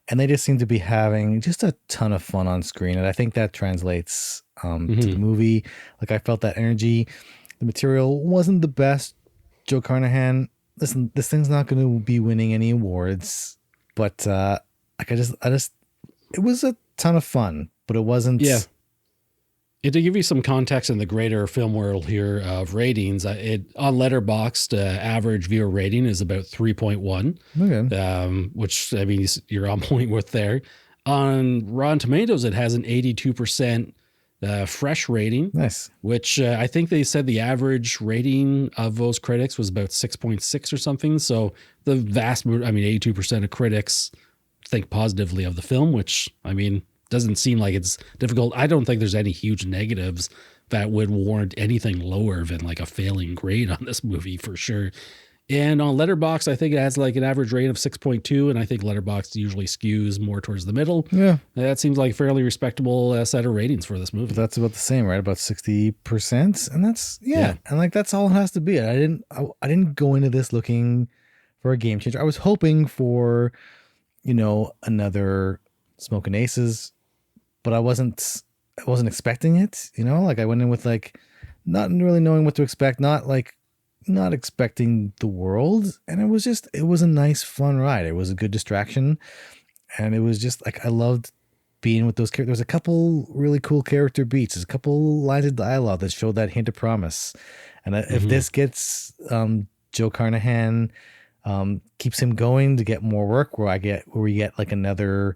and they just seem to be having just a ton of fun on screen. And I think that translates to the movie. Like I felt that energy. The material wasn't the best. Joe Carnahan, listen, this thing's not going to be winning any awards, but like I just, it was a ton of fun, but it wasn't. Yeah. And to give you some context in the greater film world here of ratings, on Letterboxd, average viewer rating is about 3.1, which I mean you're on point with there. On Rotten Tomatoes, it has an 82%. Fresh rating. Nice. Which I think they said the average rating of those critics was about 6.6 or something. So the 82% of critics think positively of the film, which, I mean, doesn't seem like it's difficult. I don't think there's any huge negatives that would warrant anything lower than like a failing grade on this movie for sure. And on Letterboxd, I think it has like an average rate of 6.2, and I think Letterboxd usually skews more towards the middle. Yeah. That seems like a fairly respectable set of ratings for this movie. But that's about the same, right? About 60%. And that's, and like, that's all it has to be. I didn't go into this looking for a game changer. I was hoping for, another Smoking Aces, but I wasn't expecting it, like I went in with like, not really knowing what to expect, not expecting the world, and it was a nice fun ride. It was a good distraction, and it was just like I loved being with those characters. There's a couple really cool character beats. There's a couple lines of dialogue that showed that hint of promise, and if this gets Joe Carnahan, keeps him going to get more work, where we get like another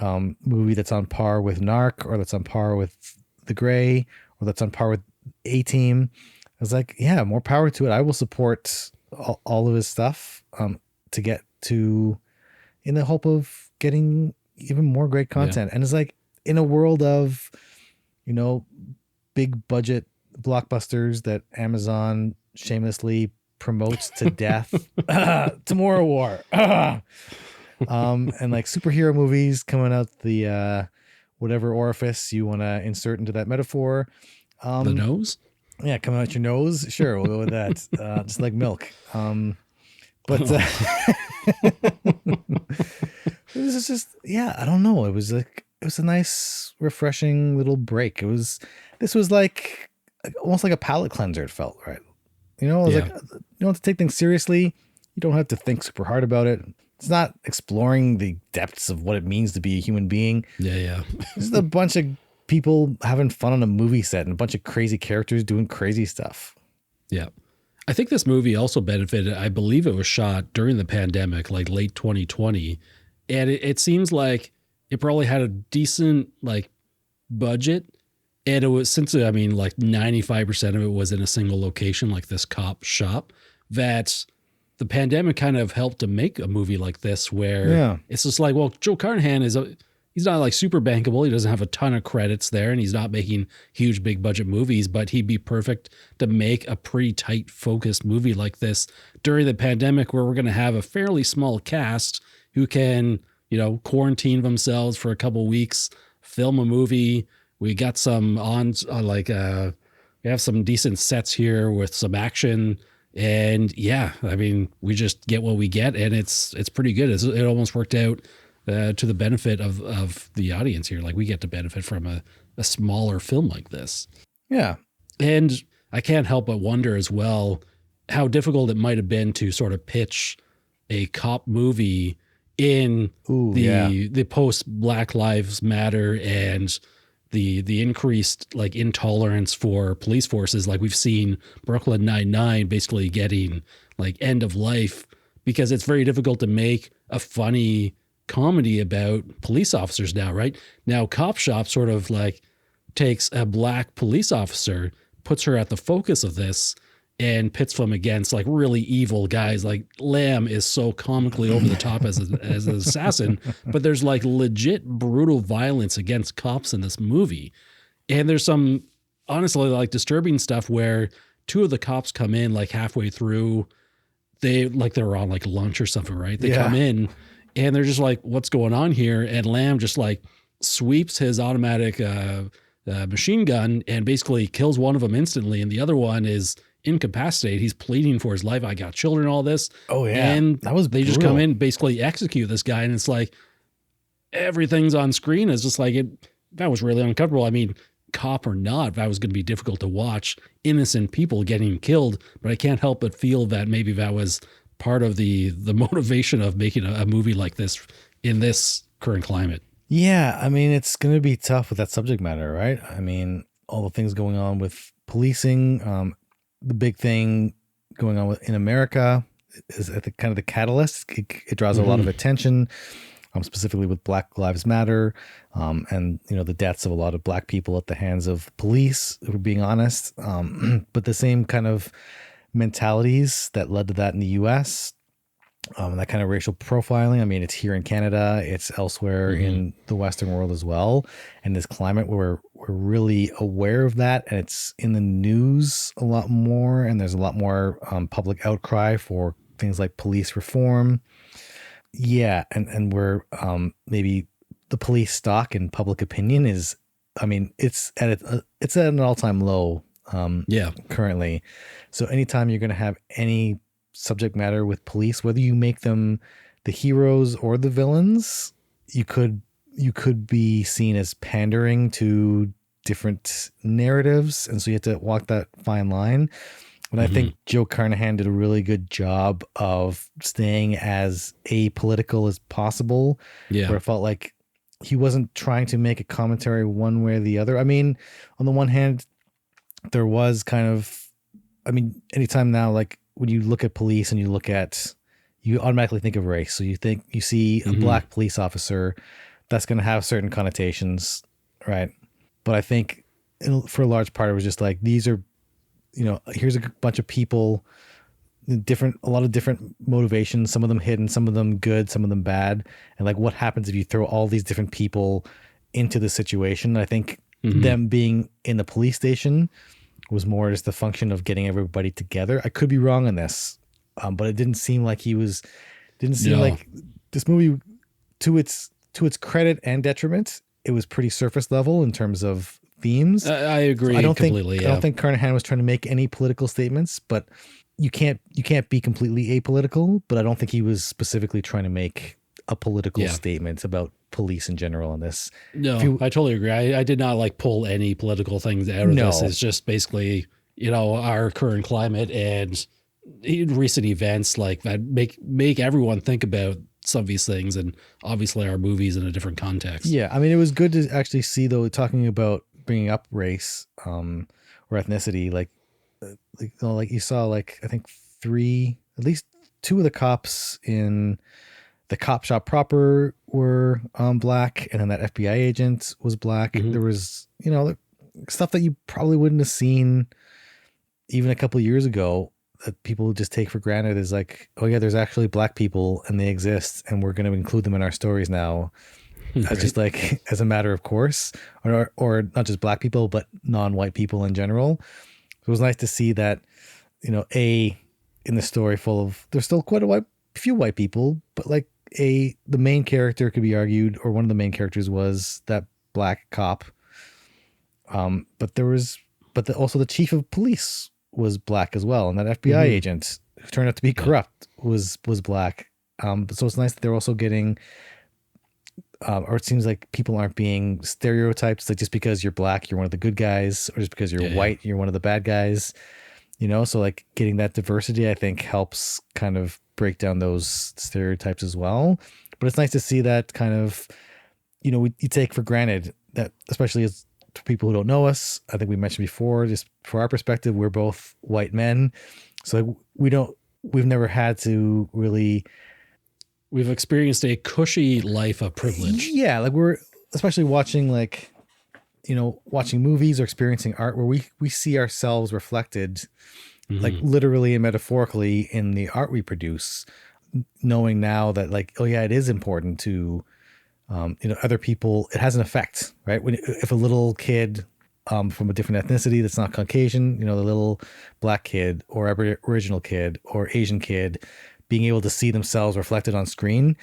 movie that's on par with Narc, or that's on par with The Grey, or that's on par with A-Team. I was like, yeah, more power to it. I will support all of his stuff to get to, in the hope of getting even more great content. And it's like, in a world of, big budget blockbusters that Amazon shamelessly promotes to death, Tomorrow War, and like superhero movies coming out the whatever orifice you want to insert into that metaphor. The nose? Yeah, coming out your nose. Sure, we'll go with that. Just like milk. But it was just, I don't know. It was a nice, refreshing little break. This was like almost like a palate cleanser. It felt right. It was like, you don't have to take things seriously. You don't have to think super hard about it. It's not exploring the depths of what it means to be a human being. Yeah. This is a bunch of people having fun on a movie set and a bunch of crazy characters doing crazy stuff. Yeah. I think this movie also benefited. I believe it was shot during the pandemic, like late 2020. And it seems like it probably had a decent like budget. And it was, like 95% of it was in a single location, like this Copshop, that the pandemic kind of helped to make a movie like this where it's just like, well, Joe Carnahan he's not like super bankable. He doesn't have a ton of credits there and he's not making huge, big budget movies, but he'd be perfect to make a pretty tight focused movie like this during the pandemic where we're going to have a fairly small cast who can, quarantine themselves for a couple weeks, film a movie. We got some we have some decent sets here with some action. And we just get what we get and it's pretty good. It almost worked out to the benefit of the audience here. Like we get to benefit from a smaller film like this. Yeah. And I can't help but wonder as well how difficult it might have been to sort of pitch a cop movie in the post Black Lives Matter and the increased like intolerance for police forces. Like we've seen Brooklyn Nine-Nine basically getting like end of life because it's very difficult to make a funny comedy about police officers now, right? Now Copshop sort of like takes a black police officer, puts her at the focus of this and pits them against like really evil guys. Like Lamb is so comically over the top as an assassin, but there's like legit brutal violence against cops in this movie. And there's some honestly like disturbing stuff where two of the cops come in like halfway through. They're on like lunch or something, right? They come in and they're just like, what's going on here? And Lamb just like sweeps his automatic machine gun and basically kills one of them instantly. And the other one is incapacitated. He's pleading for his life. I got children, all this. Oh yeah. And that was they brutal. just come in, basically execute this guy. And it's like, everything's on screen. It's just like, that was really uncomfortable. I mean, cop or not, that was going to be difficult to watch innocent people getting killed, but I can't help but feel that maybe that was part of the motivation of making a movie like this in this current climate. Yeah. I mean, it's going to be tough with that subject matter, right? I mean, all the things going on with policing, the big thing going on in America is I think kind of the catalyst. It draws a lot of attention, specifically with Black Lives Matter, and the deaths of a lot of black people at the hands of police, if we're being honest. But the same kind of mentalities that led to that in the U.S., that kind of racial profiling. I mean, it's here in Canada, it's elsewhere in the Western world as well. And this climate where we're really aware of that, and it's in the news a lot more, and there's a lot more public outcry for things like police reform. Yeah, and we're maybe the police stock in public opinion is, I mean, it's at an all-time low currently. So anytime you're going to have any subject matter with police, whether you make them the heroes or the villains, you could be seen as pandering to different narratives, and so you have to walk that fine line. And I think Joe Carnahan did a really good job of staying as apolitical as possible. Yeah, where it felt like he wasn't trying to make a commentary one way or the other. I mean, on the one hand, there was kind of, I mean, anytime now, like when you look at police and you automatically think of race. So you see a black police officer, that's going to have certain connotations, right? But I think for a large part, it was just like, these are, here's a bunch of people, a lot of different motivations, some of them hidden, some of them good, some of them bad. And like, what happens if you throw all these different people into the situation? I think them being in the police station was more just the function of getting everybody together. I could be wrong on this, but it didn't seem like like this movie, to its credit and detriment, it was pretty surface level in terms of themes. I agree. So I don't completely. I don't think Carnahan was trying to make any political statements, but you can't be completely apolitical. But I don't think he was specifically trying to make a political statement about police in general in this. No, I totally agree. I did not like pull any political things out of this. It's just basically, our current climate and recent events like that make everyone think about some of these things, and obviously our movies in a different context. Yeah. I mean, it was good to actually see, though, talking about bringing up race, or ethnicity, like you saw, like, I think at least two of the cops in the Copshop proper were black, and then that FBI agent was black. There was, stuff that you probably wouldn't have seen even a couple of years ago, that people just take for granted, is like, oh yeah, there's actually black people and they exist, and we're going to include them in our stories now. As just like, as a matter of course, or not just black people, but non-white people in general. It was nice to see that, in the story there's still quite a few white people, but like the main character could be argued, or one of the main characters was that black cop. But also the chief of police was black as well. And that FBI agent who turned out to be corrupt was black. So it's nice that they're also getting, or it seems like people aren't being stereotyped. Like, just because you're black, you're one of the good guys, or just because you're white, you're one of the bad guys, so like getting that diversity, I think, helps kind of break down those stereotypes as well. But it's nice to see that kind of, you take for granted that, especially as to people who don't know us, I think we mentioned before, just for our perspective, we're both white men. So like, we've never had to really, we've experienced a cushy life of privilege. Yeah. Like, we're especially watching, like, watching movies or experiencing art where we see ourselves reflected, like literally and metaphorically, in the art we produce, knowing now that, like, oh yeah, it is important to, other people, it has an effect, right? If a little kid from a different ethnicity that's not Caucasian, the little black kid or Aboriginal kid or Asian kid, being able to see themselves reflected on screen,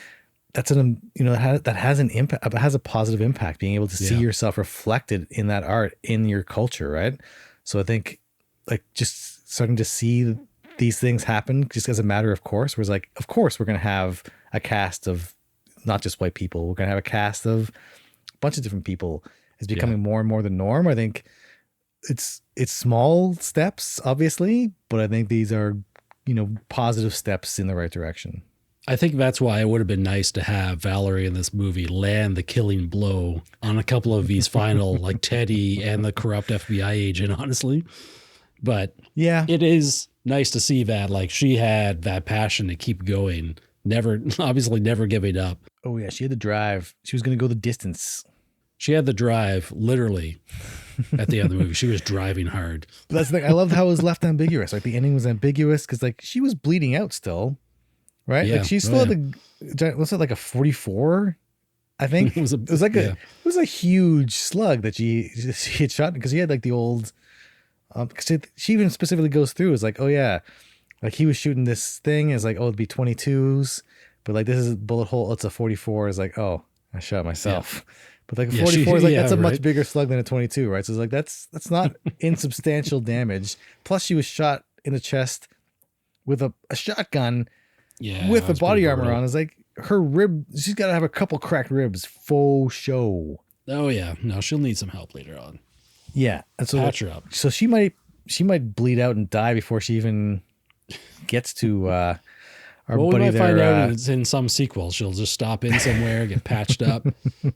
that's that has an impact, has a positive impact, being able to see yourself reflected in that art, in your culture, right? So I think, like, just starting to see these things happen just as a matter of course, where it's like, of course we're going to have a cast of not just white people, we're going to have a cast of a bunch of different people, is becoming more and more the norm. I think it's small steps, obviously, but I think these are, positive steps in the right direction. I think that's why it would have been nice to have Valerie in this movie land the killing blow on a couple of these final, like Teddy and the corrupt FBI agent, honestly. But yeah, it is nice to see that, like, she had that passion to keep going, never giving up. Oh yeah, she had the drive. She was going to go the distance. She had the drive, literally, at the end of the movie. She was driving hard. But that's the thing. I love how it was left ambiguous. Like, the ending was ambiguous because, like, she was bleeding out still, right? Yeah. Like, she still had was it like a 44? I think it was a huge slug that she had shot, because he had, like, the old. Because she even specifically goes through, is like, oh yeah, like, he was shooting this thing, is like, oh, it'd be 22s, but like, this is a bullet hole. It's a 44. Is like, oh, I shot myself. Yeah. But like, a 44 is like, that's a much bigger slug than a 22, right? So it's like, that's not insubstantial damage. Plus, she was shot in the chest with a shotgun with a body armor on. It's like, her rib, she's got to have a couple cracked ribs, faux show. Oh yeah, no, she'll need some help later on. Yeah, and so patch her up. So she might bleed out and die before she even gets to our buddy there. We might find out it's in some sequel. She'll just stop in somewhere, get patched up,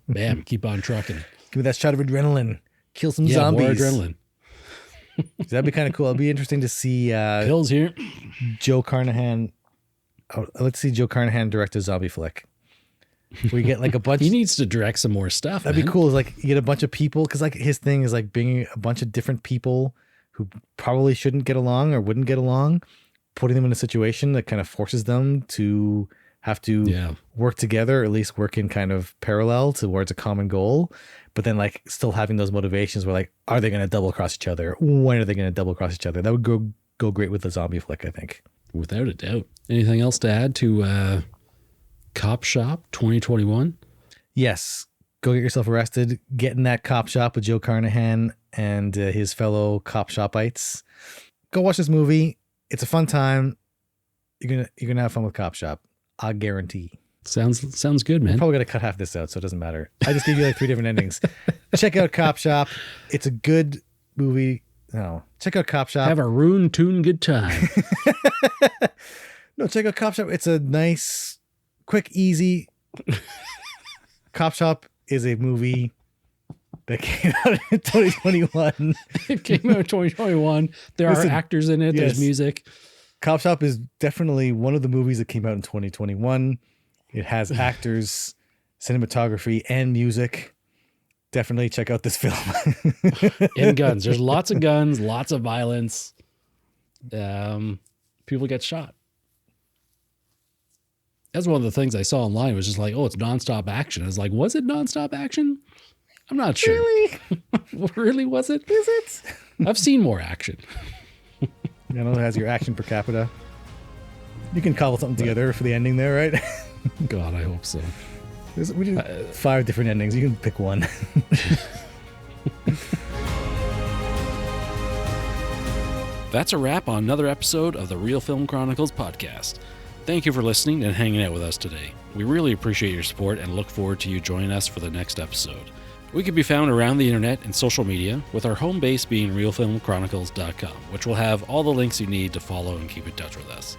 bam, keep on trucking. Give me that shot of adrenaline, kill some zombies. More adrenaline. That'd be kind of cool. It'll be interesting to see Pills here. Joe Carnahan. Let's see Joe Carnahan direct a zombie flick. We get like a bunch. He needs to direct some more stuff. That'd be cool. Is like you get a bunch of people because like his thing is like bringing a bunch of different people who probably shouldn't get along or wouldn't get along, putting them in a situation that kind of forces them to have to work together, or at least work in kind of parallel towards a common goal. But then like still having those motivations where like, are they going to double cross each other? When are they going to double cross each other? That would go great with a zombie flick, I think. Without a doubt. Anything else to add to Copshop 2021? Yes. Go get yourself arrested. Get in that cop shop with Joe Carnahan and his fellow cop shopites. Go watch this movie. It's a fun time. You're gonna have fun with Copshop. I guarantee. Sounds good, man. I'm probably gonna cut half this out, so it doesn't matter. I just gave you like 3 different endings. Check out Copshop. It's a good movie. No, check out Copshop. Have a Rune Tune good time. No, check out Copshop. It's a nice, quick, easy. Copshop is a movie that came out in 2021. It came out in 2021. There are actors in it. Yes. There's music. Copshop is definitely one of the movies that came out in 2021. It has actors, cinematography, and music. Definitely check out this film. And guns. There's lots of guns, lots of violence. People get shot. That's one of the things I saw online. It was just like, oh, it's nonstop action. I was like, was it nonstop action? I'm not sure. Really? Really, was it? Is it? I've seen more action. You know, it has your action per capita. You can cobble something together for the ending there, right? God, I hope so. We did 5 different endings. You can pick one. That's a wrap on another episode of the Real Film Chronicles podcast. Thank you for listening and hanging out with us today. We really appreciate your support and look forward to you joining us for the next episode. We can be found around the internet and social media, with our home base being realfilmchronicles.com, which will have all the links you need to follow and keep in touch with us.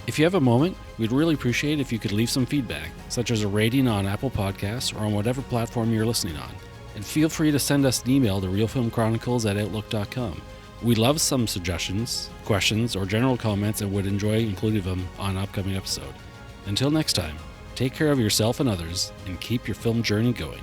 If you have a moment, we'd really appreciate if you could leave some feedback, such as a rating on Apple Podcasts or on whatever platform you're listening on. And feel free to send us an email to realfilmchronicles@outlook.com. We love some suggestions, questions, or general comments and would enjoy including them on an upcoming episode. Until next time, take care of yourself and others, and keep your film journey going.